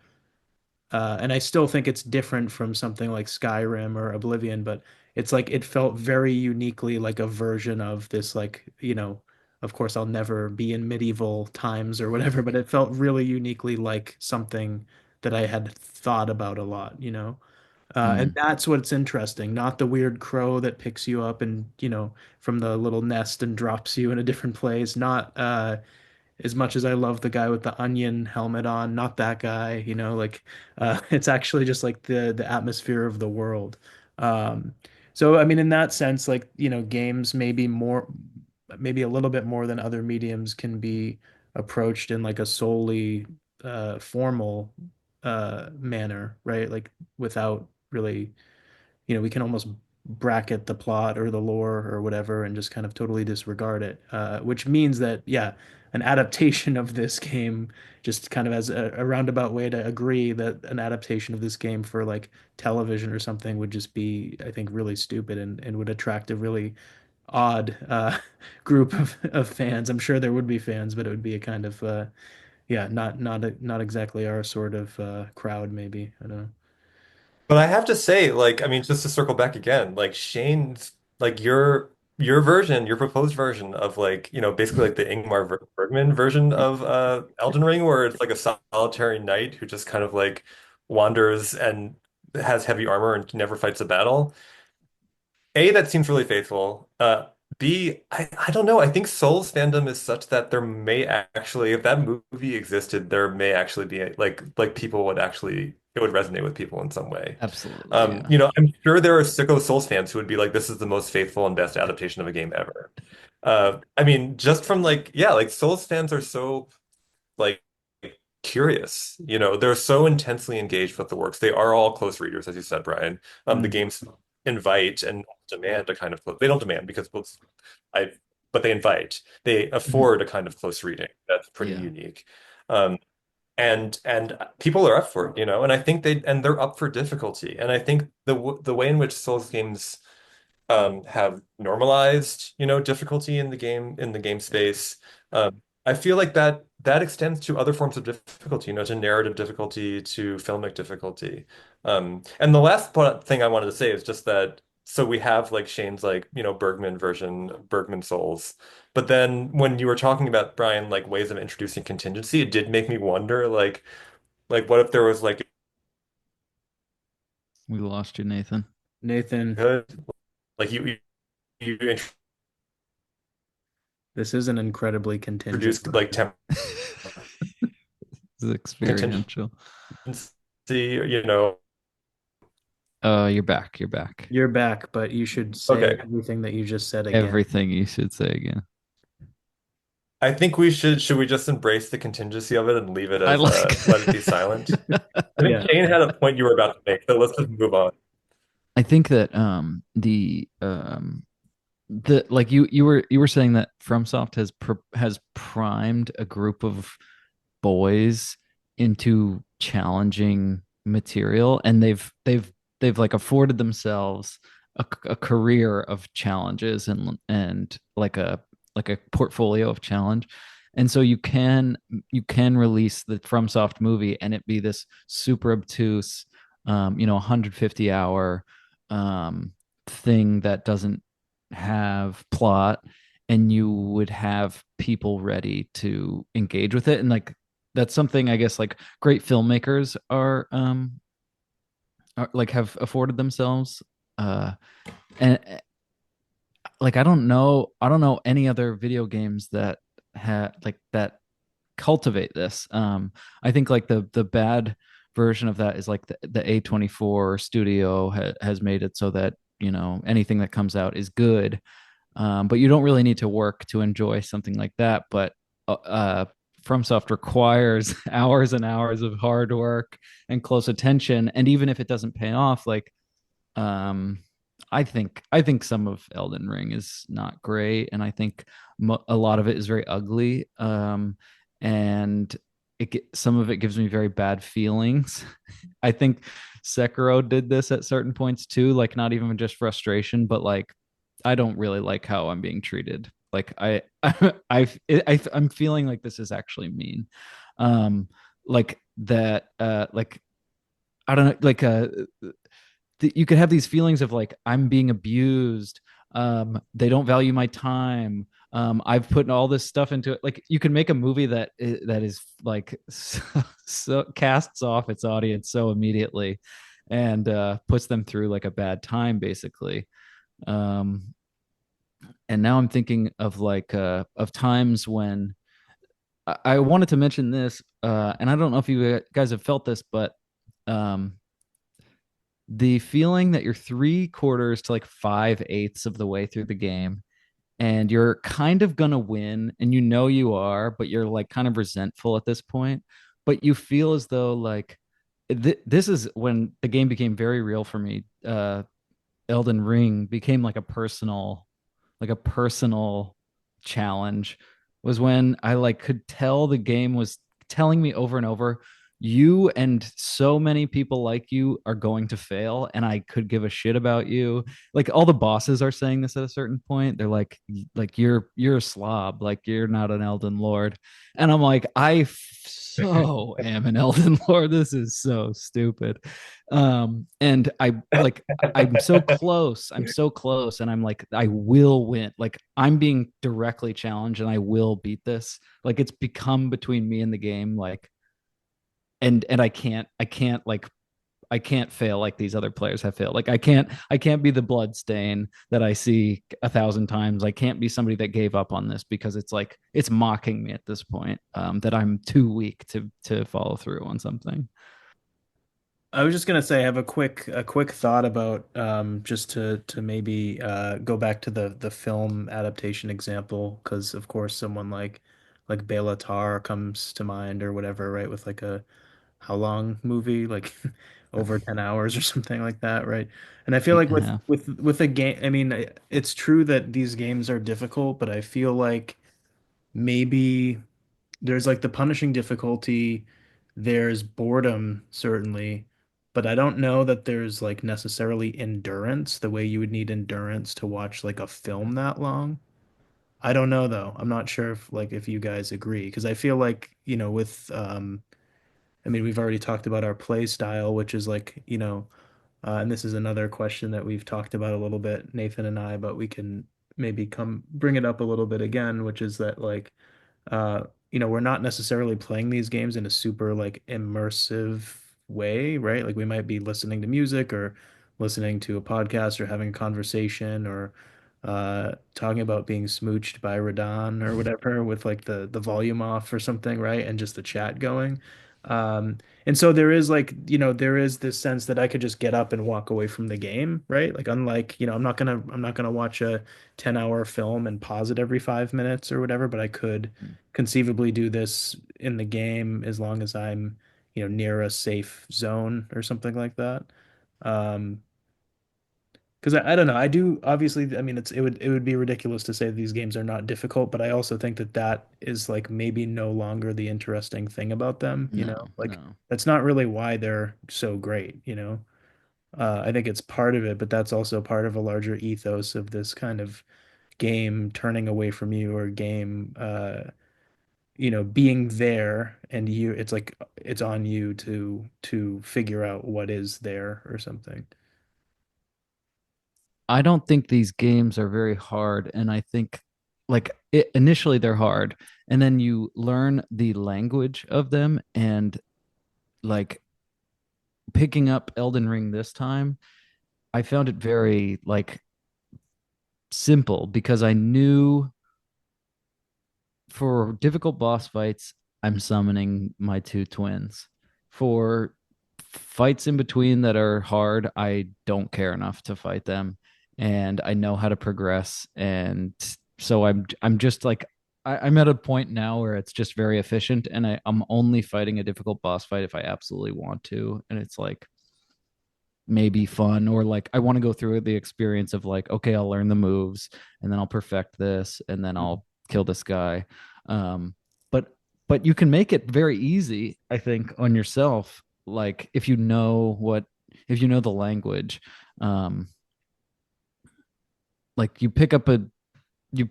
A: and I still think it's different from something like Skyrim or Oblivion, but it's like it felt very uniquely like a version of this, like, of course I'll never be in medieval times or whatever, but it felt really uniquely like something that I had thought about a lot. And
C: Mm.
A: that's what's interesting, not the weird crow that picks you up and, from the little nest and drops you in a different place, not as much as I love the guy with the onion helmet on, not that guy, like it's actually just like the atmosphere of the world. So I mean in that sense, like, games maybe a little bit more than other mediums can be approached in like a solely formal manner, right? Like without really we can almost bracket the plot or the lore or whatever and just kind of totally disregard it. Which means that, yeah, an adaptation of this game, just kind of as a roundabout way to agree that an adaptation of this game for like television or something would just be, I think, really stupid and would attract a really odd group of fans. I'm sure there would be fans, but it would be a kind of yeah, not exactly our sort of crowd, maybe. I don't know.
B: But I have to say, like, I mean, just to circle back again, like Shane's, like your version, your proposed version of like, basically like the Bergman version of Elden Ring, where it's like a solitary knight who just kind of like wanders and has heavy armor and never fights a battle. A, that seems really faithful. B, I don't know. I think Souls fandom is such that there may actually, if that movie existed, there may actually be like people would actually it would resonate with people in some way.
C: Absolutely, yeah.
B: I'm sure there are sicko Souls fans who would be like, this is the most faithful and best adaptation of a game ever. I mean, just from like, yeah, like Souls fans are so like curious. They're so intensely engaged with the works. They are all close readers, as you said, Brian. The
A: Mm.
B: games invite and demand a kind of they don't demand because books I but they invite. They
C: Mhm.
B: afford a kind of close reading that's pretty
C: Yeah.
B: unique. Um, and people are up for it, and I think they're up for difficulty. And I think the way in which Souls games have normalized, difficulty in the game space. I feel like that extends to other forms of difficulty, to narrative difficulty, to filmic difficulty. And the last thing I wanted to say is just that so we have like Shane's like, Bergman version, Bergman Souls. But then when you were talking about Brian, like ways of introducing contingency, it did make me wonder, like what if there was like
C: We lost you, Nathan.
A: Nathan,
B: good, like you
A: this is an incredibly contingent
B: introduced like
A: question.
B: temp
C: This is
B: contingency,
C: experiential.
B: you know.
C: You're back. You're back.
A: You're back, but you should say
B: Okay.
A: everything that you just said again.
C: Everything you should say again.
B: I think should we just embrace the contingency of it and leave it
C: I
B: as
C: like
B: let it be silent? I think
A: Yeah.
B: Shane had a point you were about to make, so let's just move on.
C: I think that the like you were saying that FromSoft has primed a group of boys into challenging material, and they've like afforded themselves a career of challenges and like a portfolio of challenge. And so you can release the FromSoft movie and it be this super obtuse 150-hour thing that doesn't have plot, and you would have people ready to engage with it. And like that's something I guess like great filmmakers are like have afforded themselves. And like I don't know any other video games that had like that cultivate this. I think like the bad version of that is like the A24 studio has made it so that anything that comes out is good. But you don't really need to work to enjoy something like that. But FromSoft requires hours and hours of hard work and close attention. And even if it doesn't pay off, like um, I think some of Elden Ring is not great, and I think a lot of it is very ugly. And some of it gives me very bad feelings. I think Sekiro did this at certain points too, like not even just frustration, but like I don't really like how I'm being treated Like I'm feeling like this is actually mean. Like that like I don't know, like you could have these feelings of like I'm being abused. They don't value my time. I've put all this stuff into it. Like you can make a movie that is like so casts off its audience so immediately, and puts them through like a bad time, basically. Um, and now I'm thinking of like of times when I wanted to mention this, and I don't know if you guys have felt this, but um, the feeling that you're three quarters to like five eighths of the way through the game and you're kind of gonna win and you know you are, but you're like kind of resentful at this point, but you feel as though like this is when the game became very real for me. Elden Ring became like a personal challenge was when I like could tell the game was telling me over and over, you and so many people like you are going to fail, and I could give a shit about you. Like all the bosses are saying this at a certain point. They're like you're a slob, like you're not an Elden Lord. And I'm like, so am an Elden Lord. This is so stupid. And I'm so close. I'm so close. And I'm like, I will win. Like I'm being directly challenged and I will beat this. Like it's become between me and the game. Like, and I can't fail like these other players have failed. Like I can't be the blood stain that I see a thousand times. I can't be somebody that gave up on this because it's like, it's mocking me at this point, that I'm too weak to follow through on something.
A: I was just gonna say I have a quick thought about just to maybe go back to the film adaptation example because of course someone like Bela Tarr comes to mind or whatever, right? With like a how long movie, like over 10 hours or something like that, right? And I feel
C: Eight
A: like
C: and a half.
A: with a game, I mean, it's true that these games are difficult, but I feel like maybe there's like the punishing difficulty, there's boredom certainly, but I don't know that there's like necessarily endurance the way you would need endurance to watch like a film that long. I don't know though. I'm not sure if like if you guys agree because I feel like, with I mean, we've already talked about our play style, which is like, and this is another question that we've talked about a little bit, Nathan and I, but we can maybe come bring it up a little bit again, which is that like uh, we're not necessarily playing these games in a super like immersive way, right? Like we might be listening to music or listening to a podcast or having a conversation or talking about being smooched by Radon or whatever with like the volume off or something, right? And just the chat going. Um, and so there is like, there is this sense that I could just get up and walk away from the game, right? Like unlike, I'm not gonna watch a 10-hour film and pause it every 5 minutes or whatever, but I could conceivably do this in the game as long as I'm, near a safe zone or something like that. Um, because I don't know, I do obviously, I mean, it would be ridiculous to say these games are not difficult, but I also think that that is like maybe no longer the interesting thing about them,
C: No,
A: like
C: no.
A: that's not really why they're so great. I think it's part of it, but that's also part of a larger ethos of this kind of game turning away from you or game being there and it's like it's on you to figure out what is there or something.
C: I don't think these games are very hard, and I think initially they're hard, and then you learn the language of them, and like picking up Elden Ring this time, I found it very like simple because I knew for difficult boss fights, I'm summoning my two twins. For fights in between that are hard, I don't care enough to fight them, and I know how to progress. And so I'm just like I'm at a point now where it's just very efficient, and I'm only fighting a difficult boss fight if I absolutely want to, and it's like maybe fun or like I want to go through the experience of like, okay, I'll learn the moves and then I'll perfect this and then I'll kill this guy. um but but you can make it very easy, I think, on yourself, like if you know the language. um like you pick up a you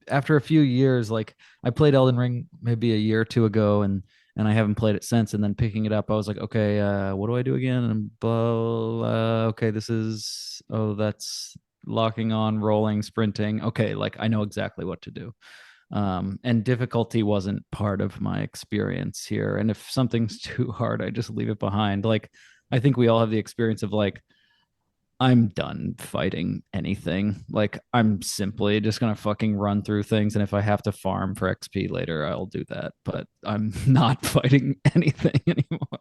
C: after a few years, like I played Elden Ring maybe a year or two ago, and I haven't played it since. And then picking it up, I was like, okay, what do I do again? And blah, okay, this is that's locking on, rolling, sprinting. Okay, like I know exactly what to do. And difficulty wasn't part of my experience here. And if something's too hard, I just leave it behind. Like I think we all have the experience of like I'm done fighting anything. Like I'm simply just gonna fucking run through things, and if I have to farm for XP later, I'll do that. But I'm not fighting anything anymore.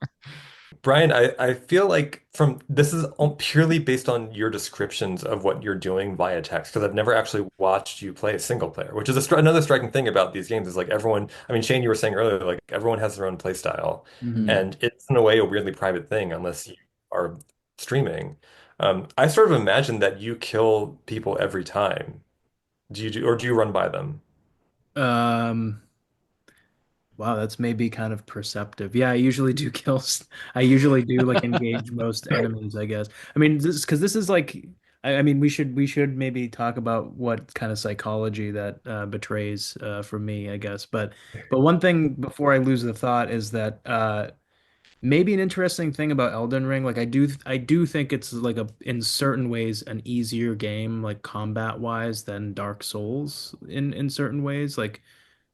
B: Brian, I feel like from this is purely based on your descriptions of what you're doing via text, because I've never actually watched you play a single player, which is another striking thing about these games is like everyone, I mean, Shane, you were saying earlier, like everyone has their own play style,
C: Mm-hmm.
B: and it's in a way a weirdly private thing unless you are streaming. I sort of imagine that you kill people every time. Or do you run by them?
A: Um, wow, that's maybe kind of perceptive. Yeah, I usually do kills. I usually do like engage most enemies, I guess. I mean, this because this is like I mean, we should maybe talk about what kind of psychology that betrays for me, I guess. But one thing before I lose the thought is that maybe an interesting thing about Elden Ring, like I do think it's like a in certain ways an easier game, like combat wise, than Dark Souls in certain ways, like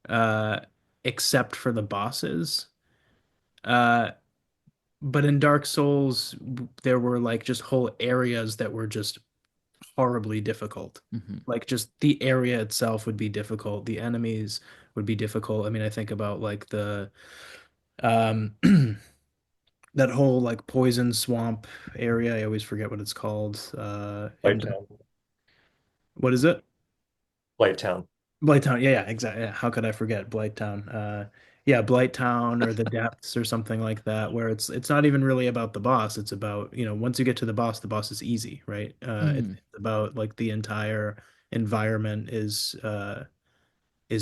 A: uh except for the bosses. Uh but in Dark Souls there were like just whole areas that were just horribly difficult.
C: Mm-hmm.
A: Like just the area itself would be difficult. The enemies would be difficult. I mean, I think about like the um that whole like poison swamp area. I always forget what it's called.
B: Light
A: And
B: Town.
A: what is it?
B: Light Town.
A: Blighttown. Yeah, yeah, exactly. Yeah, how could I forget Blighttown? Yeah, Blighttown or the depths or something like that, where it's not even really about the boss. It's about, once you get to the boss is easy, right? It's
C: Mm.
A: about like the entire environment is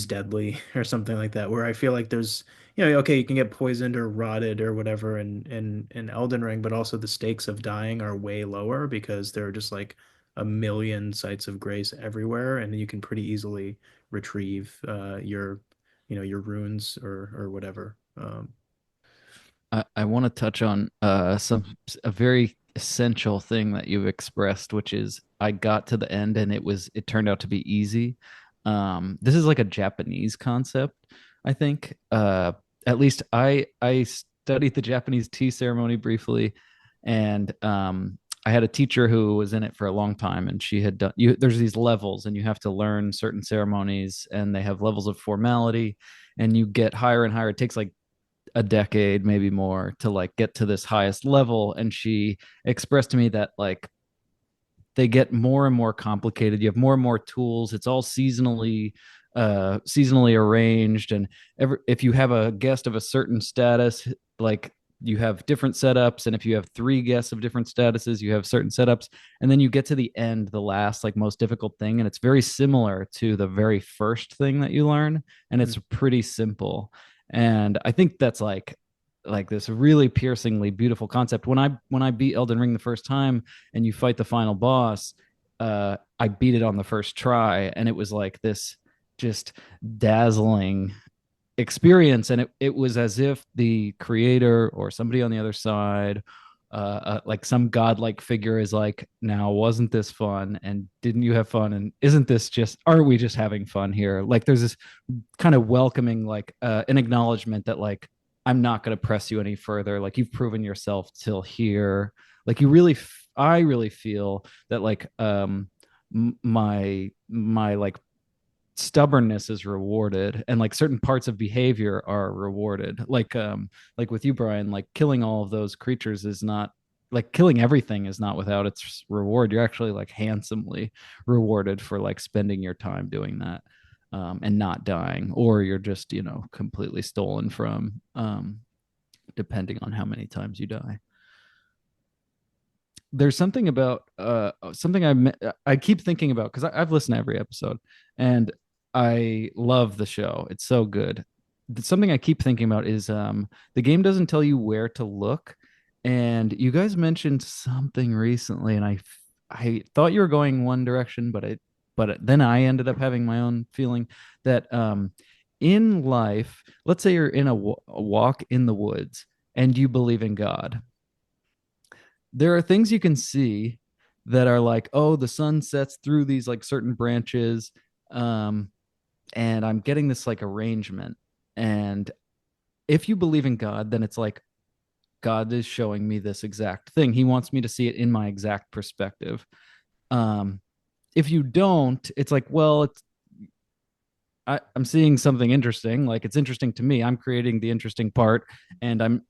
A: deadly or something like that, where I feel like there's, okay, you can get poisoned or rotted or whatever in Elden Ring, but also the stakes of dying are way lower because there are just like a million sites of grace everywhere, and you can pretty easily retrieve your runes or whatever.
C: I want to touch on a very essential thing that you've expressed, which is I got to the end and it turned out to be easy. This is like a Japanese concept, I think. At least I studied the Japanese tea ceremony briefly, and I had a teacher who was in it for a long time, and she had done there's these levels, and you have to learn certain ceremonies, and they have levels of formality, and you get higher and higher. It takes like a decade, maybe more, to like get to this highest level. And she expressed to me that like they get more and more complicated. You have more and more tools. It's all seasonally arranged. And if you have a guest of a certain status, like you have different setups. And if you have three guests of different statuses, you have certain setups. And then you get to the end, the last, like most difficult thing. And it's very similar to the very first thing that you learn. And it's pretty simple. And I think that's like this really piercingly beautiful concept. When I beat Elden Ring the first time and you fight the final boss, I beat it on the first try, and it was like this just dazzling experience. And it was as if the creator or somebody on the other side, like some godlike figure, is like, now wasn't this fun, and didn't you have fun, and isn't this just, aren't we just having fun here? Like there's this kind of welcoming, like an acknowledgement that like I'm not going to press you any further, like you've proven yourself till here. Like I really feel that like my like stubbornness is rewarded, and like certain parts of behavior are rewarded, like with you, Brian, like killing all of those creatures is not, like killing everything is not without its reward. You're actually like handsomely rewarded for like spending your time doing that, and not dying, or you're just completely stolen from, depending on how many times you die. There's something about something I keep thinking about, because I've listened to every episode and I love the show. It's so good. Something I keep thinking about is the game doesn't tell you where to look. And you guys mentioned something recently, and I thought you were going one direction, but then I ended up having my own feeling that in life, let's say you're in a walk in the woods and you believe in God, there are things you can see that are like, oh, the sun sets through these like certain branches, um, and I'm getting this like arrangement. And if you believe in God, then it's like God is showing me this exact thing. He wants me to see it in my exact perspective. Um, if you don't, it's like, well, I'm seeing something interesting. Like it's interesting to me. I'm creating the interesting part, and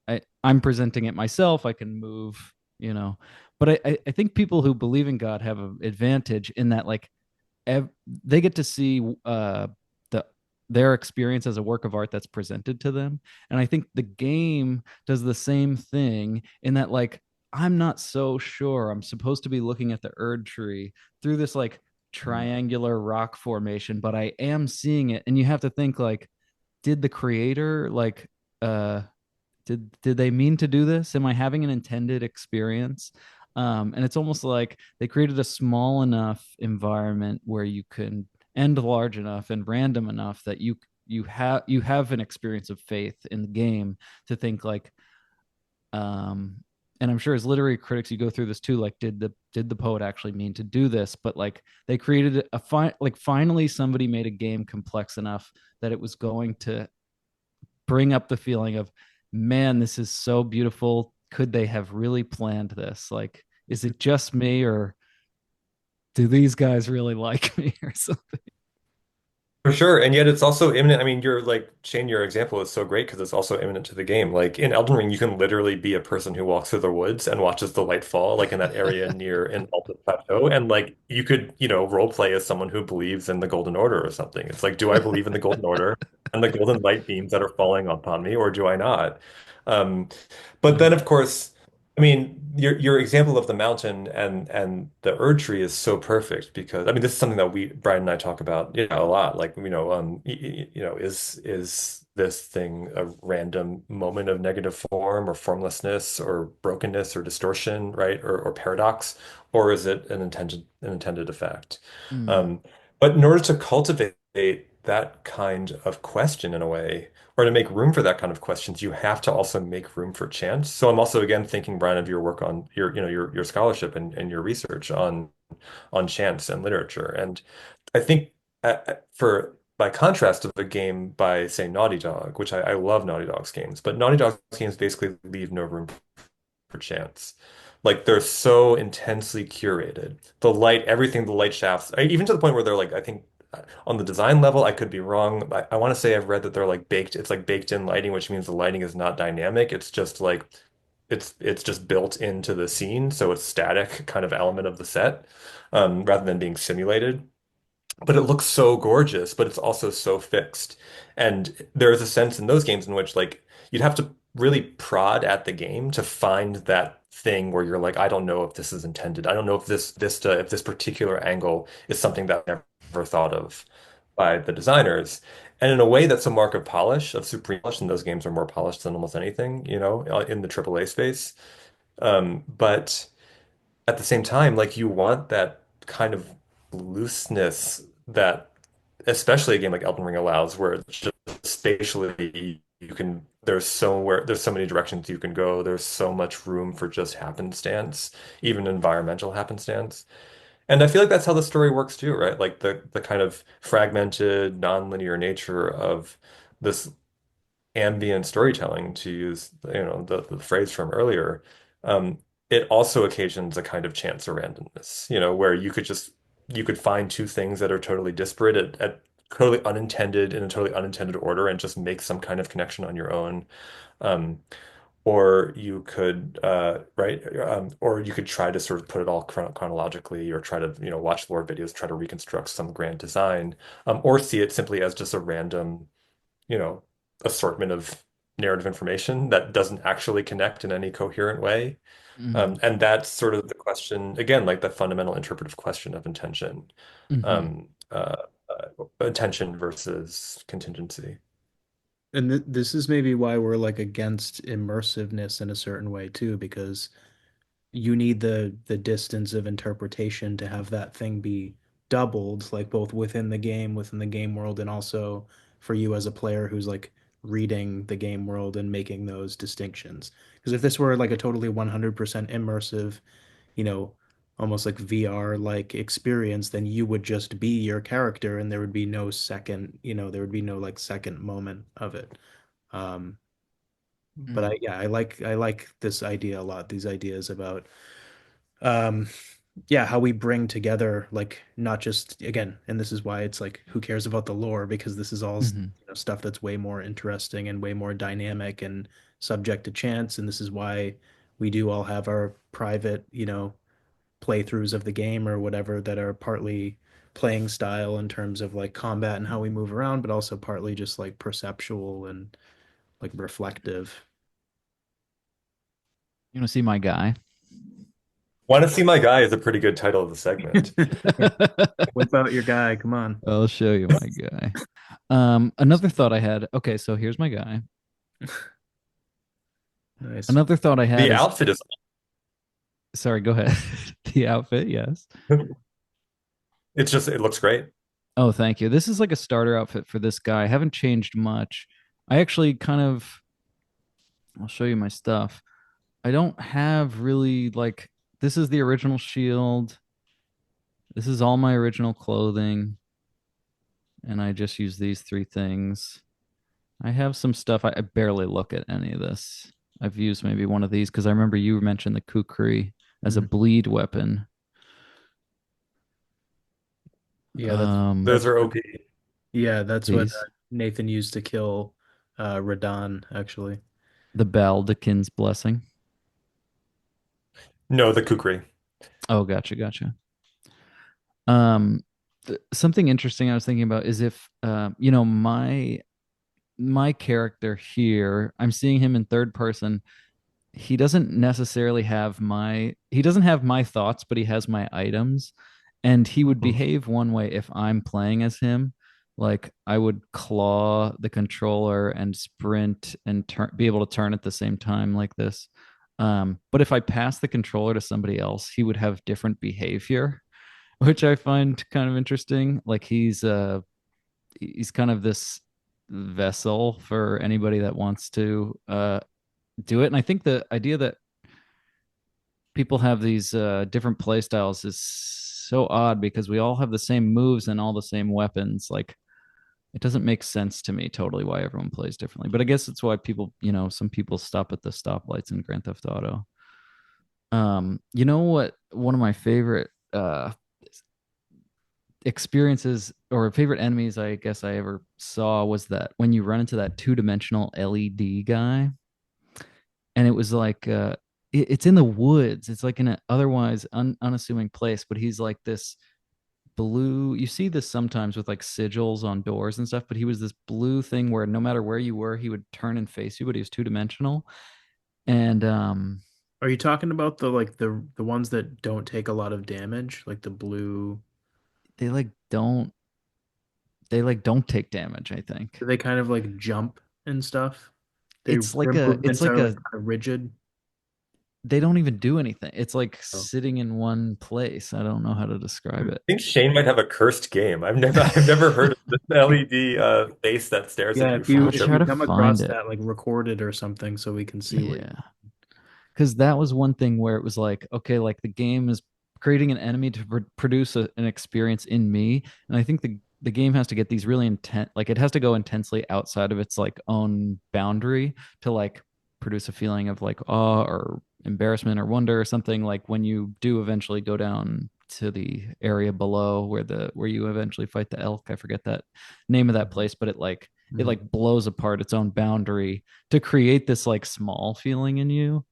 C: I'm presenting it myself. I can move, you know. But I think people who believe in God have an advantage in that like they get to see the their experience as a work of art that's presented to them. And I think the game does the same thing in that like I'm not so sure I'm supposed to be looking at the Erd tree through this like triangular rock formation, but I am seeing it. And you have to think like, did the creator like uh did they mean to do this? Am I having an intended experience? And it's almost like they created a small enough environment where you can end large enough and random enough that you have an experience of faith in the game to think like um and I'm sure as literary critics you go through this too, like did the poet actually mean to do this? But like they created like finally somebody made a game complex enough that it was going to bring up the feeling of, man, this is so beautiful. Could they have really planned this? Like, is it just me, or do these guys really like me or something?
B: For sure, and yet it's also imminent. I mean, you're like Shane, your example is so great because it's also imminent to the game. Like in Elden Ring, you can literally be a person who walks through the woods and watches the light fall, like in that area near an Altus Plateau, and like you could, role play as someone who believes in the Golden Order or something. It's like, do I believe in the Golden Order and the golden light beams that are falling upon me, or do I not? Um, but then, of course. I mean, your example of the mountain and the Erd tree is so perfect because I mean this is something that we Brian and I talk about a lot. Like is this thing a random moment of negative form or formlessness or brokenness or distortion, right? Or paradox, or is it an intended effect?
C: Mm,
B: Um, but in order to cultivate that kind of question in a way or to make room for that kind of questions, you have to also make room for chance. So I'm also again thinking, Brian, of your work on your scholarship and your research on chance and literature. And I think for by contrast of a game by say Naughty Dog, which I love Naughty Dog's games, but Naughty Dog's games basically leave no room for chance. Like they're so intensely curated. The light, everything, the light shafts, even to the point where they're like, I think on the design level, I could be wrong. I want to say I've read that they're like baked, it's like baked in lighting, which means the lighting is not dynamic. It's just like it's just built into the scene, so it's static kind of element of the set, rather than being simulated. But it looks so gorgeous, but it's also so fixed. And there is a sense in those games in which like you'd have to really prod at the game to find that thing where you're like, I don't know if this is intended. I don't know if this vista, if this particular angle is something that I never thought of by the designers. And in a way, that's a mark of polish, of supreme polish, and those games are more polished than almost anything, in the AAA space. But at the same time, like you want that kind of looseness that especially a game like Elden Ring allows, where it's just spatially you can there's so many directions you can go. There's so much room for just happenstance, even environmental happenstance. And I feel like that's how the story works too, right? Like the kind of fragmented, nonlinear nature of this ambient storytelling, to use the phrase from earlier, um, it also occasions a kind of chance or randomness, where you could find two things that are totally disparate at totally unintended in a totally unintended order and just make some kind of connection on your own. Um, or you could right or you could try to sort of put it all chronologically or try to watch lore videos, try to reconstruct some grand design, or see it simply as just a random you know, assortment of narrative information that doesn't actually connect in any coherent way.
C: hmm
B: And that's sort of the question, again, like the fundamental interpretive question of intention,
C: hmm
B: um, intention versus contingency.
A: And th this is maybe why we're like against immersiveness in a certain way too, because you need the distance of interpretation to have that thing be doubled, like both within the game world, and also for you as a player who's like reading the game world and making those distinctions. Because if this were like a totally 100% immersive, you know, almost like VR like experience, then you would just be your character and there would be no second, there would be no like second moment of it. Um, but
C: Mm.
A: I like this idea a lot, these ideas about um yeah, how we bring together like not just again, and this is why it's like who cares about the lore because this is all
C: Hmm.
A: stuff that's way more interesting and way more dynamic and subject to chance, and this is why we do all have our private, playthroughs of the game or whatever that are partly playing style in terms of like combat and how we move around, but also partly just like perceptual and like reflective.
C: You want to see my guy?
B: Want to see my guy is a pretty good title of the segment.
A: Whip out your guy, come on.
C: I'll show you my guy. Another thought I had. Okay, so here's my guy.
A: Nice.
C: Another thought I had
B: The
C: is,
B: outfit is
C: sorry, go ahead. The outfit, yes.
B: it looks great.
C: Oh, thank you. This is like a starter outfit for this guy. I haven't changed much. I actually kind of, I'll show you my stuff. I don't have really like, this is the original shield. This is all my original clothing. And I just use these three things. I have some stuff. I barely look at any of this. I've used maybe one of these because I remember you mentioned the kukri as a
A: Mhm.
C: bleed weapon.
A: Yeah, that's
B: Those
A: that's
B: are
A: what
B: OP.
A: yeah, that's what
C: These,
A: Nathan used to kill Radon actually.
C: the Baldachin's blessing.
B: No, the kukri.
C: Oh, gotcha, gotcha. Um, Something interesting I was thinking about is if, my character here, I'm seeing him in third person. He doesn't have my thoughts, but he has my items, and he would
A: Mhm.
C: behave one way if I'm playing as him. Like I would claw the controller and sprint and be able to turn at the same time like this. But if I pass the controller to somebody else, he would have different behavior, which I find kind of interesting. Like he's kind of this vessel for anybody that wants to do it. And I think the idea that people have these different play styles is so odd because we all have the same moves and all the same weapons. Like it doesn't make sense to me totally why everyone plays differently. But I guess it's why people, some people stop at the stoplights in Grand Theft Auto. You know what? One of my favorite experiences or favorite enemies I guess I ever saw was that when you run into that two-dimensional LED guy, and it was like it's in the woods. It's like in an otherwise unassuming place, but he's like this blue. You see this sometimes with like sigils on doors and stuff, but he was this blue thing where no matter where you were, he would turn and face you, but he was two-dimensional. And
A: Are you talking about the ones that don't take a lot of damage, like the blue?
C: they like don't they like don't take damage, I think.
A: Do they kind of like jump and stuff?
C: It's
A: Their
C: like a it's
A: movements
C: like
A: are like
C: a
A: kind of rigid.
C: they don't even do anything. It's like
A: Oh.
C: sitting in one place. I don't know how to describe
B: I
C: it.
B: think Shane might have a cursed game. I've never heard of this LED face that stares at
A: Yeah,
B: you
A: if
B: from
A: you
C: I'll
B: a
A: if
B: show.
C: try
A: you
C: to
A: come
C: find
A: across
C: it.
A: that, like record it or something so we can see what.
C: Yeah. Because that was one thing where it was like, okay, like the game is creating an enemy to produce an experience in me, and I think the game has to get these really intense, like it has to go intensely outside of its like own boundary to like produce a feeling of like awe or embarrassment or wonder or something. Like when you do eventually go down to the area below where you eventually fight the elk. I forget that name of that place, but it
A: Mhm.
C: like blows apart its own boundary to create this like small feeling in you,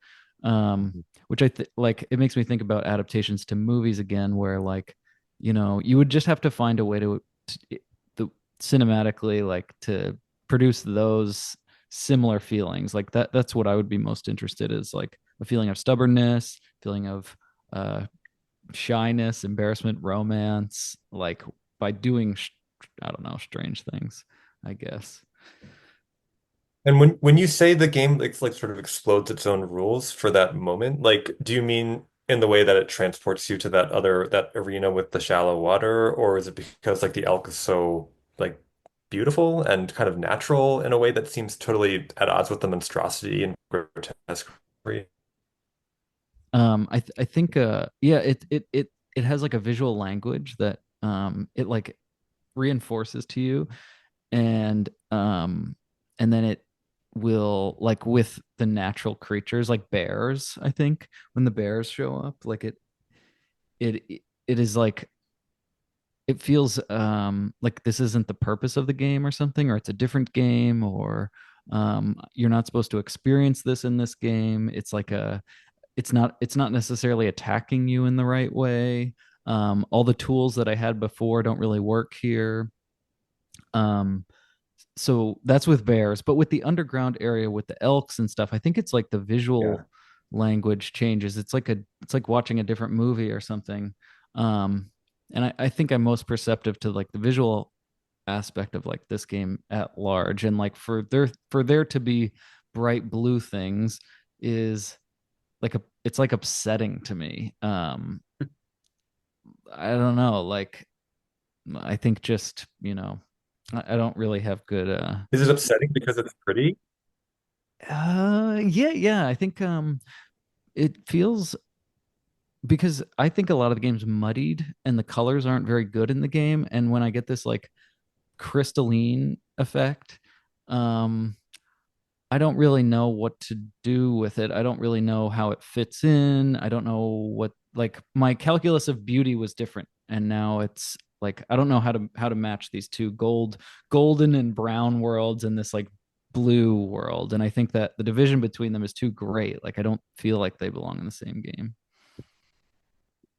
C: which like it makes me think about adaptations to movies again, where like you would just have to find a way to the cinematically like to produce those similar feelings like that's what I would be most interested is like a feeling of stubbornness, feeling of uh shyness, embarrassment, romance, like by doing I don't know, strange things, I guess.
B: And when you say the game like sort of explodes its own rules for that moment, like do you mean in the way that it transports you to that arena with the shallow water, or is it because like the elk is so like beautiful and kind of natural in a way that seems totally at odds with the monstrosity and grotesquerie?
C: I think yeah, it has like a visual language that it like reinforces to you, and then it will, like with the natural creatures like bears, I think when the bears show up, like it is like it feels like this isn't the purpose of the game or something, or it's a different game, or you're not supposed to experience this in this game. It's like a it's not necessarily attacking you in the right way. All the tools that I had before don't really work here. Um, so that's with bears, but with the underground area with the elks and stuff, I think it's like the
B: Yeah.
C: visual language changes. It's like watching a different movie or something. Um, and I think I'm most perceptive to like the visual aspect of like this game at large. And like for there to be bright blue things is like it's like upsetting to me. I don't know, like I think just, I don't really have good
B: Is it upsetting because it's pretty?
C: yeah, yeah. I think it feels, because I think a lot of the game's muddied and the colors aren't very good in the game. And when I get this like crystalline effect, um, I don't really know what to do with it. I don't really know how it fits in. I don't know what, like my calculus of beauty was different, and now it's like I don't know how to match these two golden and brown worlds and this like blue world. And I think that the division between them is too great. Like I don't feel like they belong in the same game.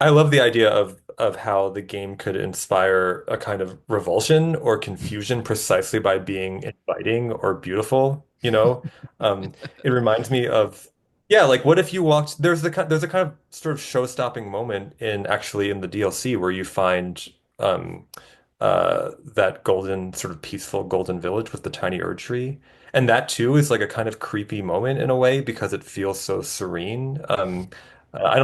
B: I love the idea of how the game could inspire a kind of revulsion or confusion precisely by being inviting or beautiful, you know? It reminds me of, yeah, like what if you walked, there's a kind of sort of show-stopping moment in actually in the DLC where you find that golden sort of peaceful golden village with the tiny Erd tree. And that too is like a kind of creepy moment in a way because it feels so serene. I'm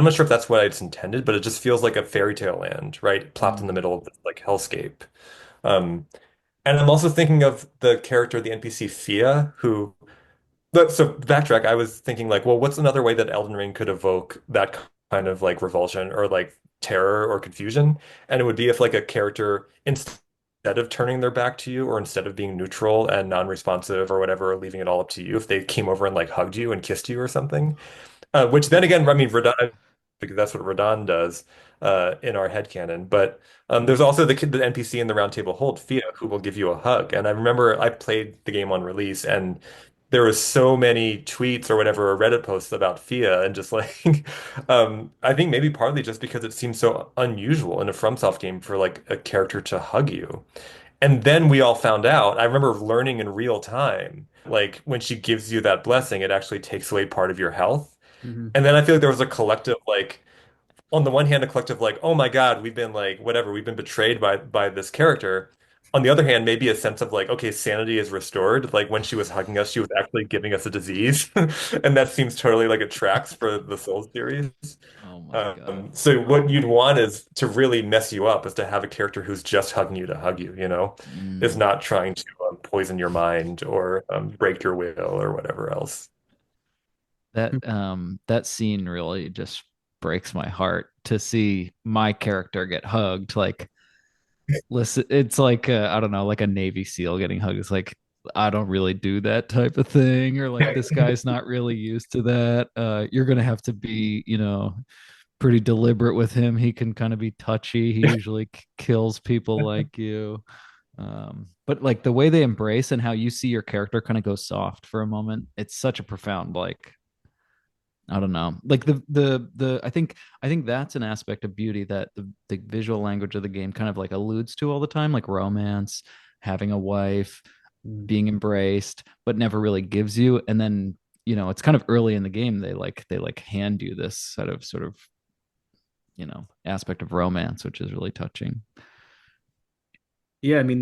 B: not sure if that's what it's intended, but it just feels like a fairy tale land, right? Plopped in the
C: Mm.
B: middle of this like hellscape. Um, and I'm also thinking of the character, the NPC Fia, who but so backtrack, I was thinking like, well, what's another way that Elden Ring could evoke that kind of like revulsion or like terror or confusion? And it would be if like a character instead of turning their back to you or instead of being neutral and non-responsive or whatever, or leaving it all up to you, if they came over and like hugged you and kissed you or something. Which then again, I mean, Radon, because that's what Radon does in our headcanon. But there's also the NPC in the Round Table Hold, Fia, who will give you a hug. And I remember I played the game on release, and there was so many tweets or whatever, or Reddit posts about Fia, and just like, I think maybe partly just because it seems so unusual in a FromSoft game for like a character to hug you. And then we all found out, I remember learning in real time, like when she gives you that blessing, it actually takes away part of your health.
A: Mhm.
B: And then I feel like there was a collective like on the one hand a collective like, oh my God, we've been like whatever, we've been betrayed by this character. On the other hand, maybe a sense of like, okay, sanity is restored. Like when she was hugging us, she was actually giving us a disease. And that seems totally like it tracks for the Souls series.
C: Oh my God.
B: So what you'd want is to really mess you up is to have a character who's just hugging you to hug you, you know, is
C: Mm.
B: not trying to poison your mind or break your will or whatever else.
C: That scene really just breaks my heart to see my character get hugged. Like, listen, it's like I don't know, like a Navy SEAL getting hugged. It's like I don't really do that type of thing, or like this guy's not really used to that. You're gonna have to be, pretty deliberate with him. He can kind of be touchy. He usually kills people like you. But like the way they embrace and how you see your character kind of go soft for a moment, it's such a profound like, I don't know. Like the I think that's an aspect of beauty that the visual language of the game kind of like alludes to all the time, like romance, having a wife,
A: Mm.
C: being embraced, but never really gives you. And then, it's kind of early in the game they like hand you this sort of, aspect of romance, which is really touching.
A: Yeah, I mean,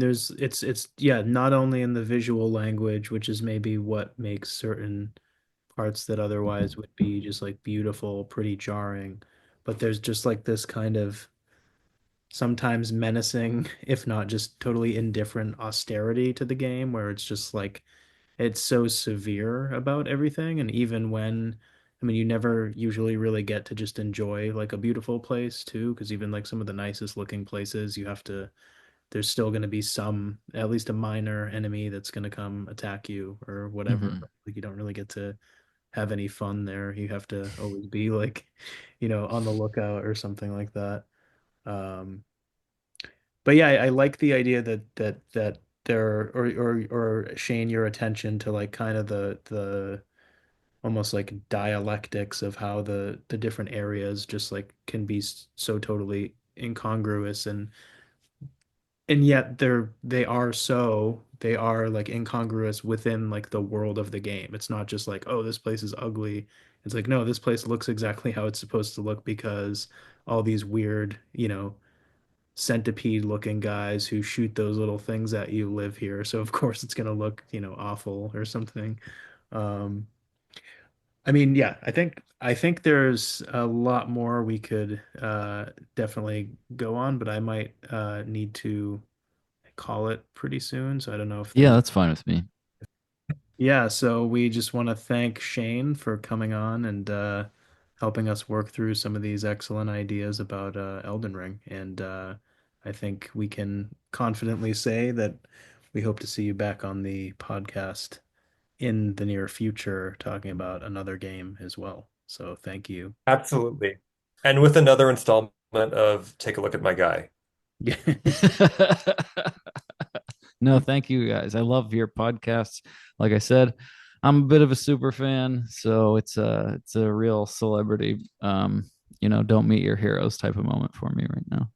A: yeah, not only in the visual language, which is maybe what makes certain parts that otherwise would be just like beautiful, pretty jarring, but there's just like this kind of sometimes menacing, if not just totally indifferent austerity to the game where it's just like it's so severe about everything. And even when, I mean, you never usually really get to just enjoy like a beautiful place too, because even like some of the nicest looking places, you have to, there's still going to be some, at least a minor enemy that's going to come attack you or whatever.
C: Hmm.
A: Like you don't really get to have any fun there. You have to always be like, on the lookout or something like that. Um, but yeah, I like the idea that there or Shane, your attention to like kind of the almost like dialectics of how the different areas just like can be so totally incongruous and yet they are like incongruous within like the world of the game. It's not just like, oh, this place is ugly. It's like, no, this place looks exactly how it's supposed to look because all these weird, centipede looking guys who shoot those little things at you live here. So of course it's gonna look, awful or something. Um, I mean, yeah, I think there's a lot more we could definitely go on, but I might need to call it pretty soon. So I don't know if
C: Yeah,
A: there's
C: that's fine with me.
A: yeah, so we just want to thank Shane for coming on and helping us work through some of these excellent ideas about Elden Ring. And I think we can confidently say that we hope to see you back on the podcast in the near future talking about another game as well. So thank you.
B: Absolutely. And with another installment of Take a Look at My Guy.
C: No, thank you guys. I love your podcasts. Like I said, I'm a bit of a super fan, so it's a real celebrity don't meet your heroes type of moment for me right now.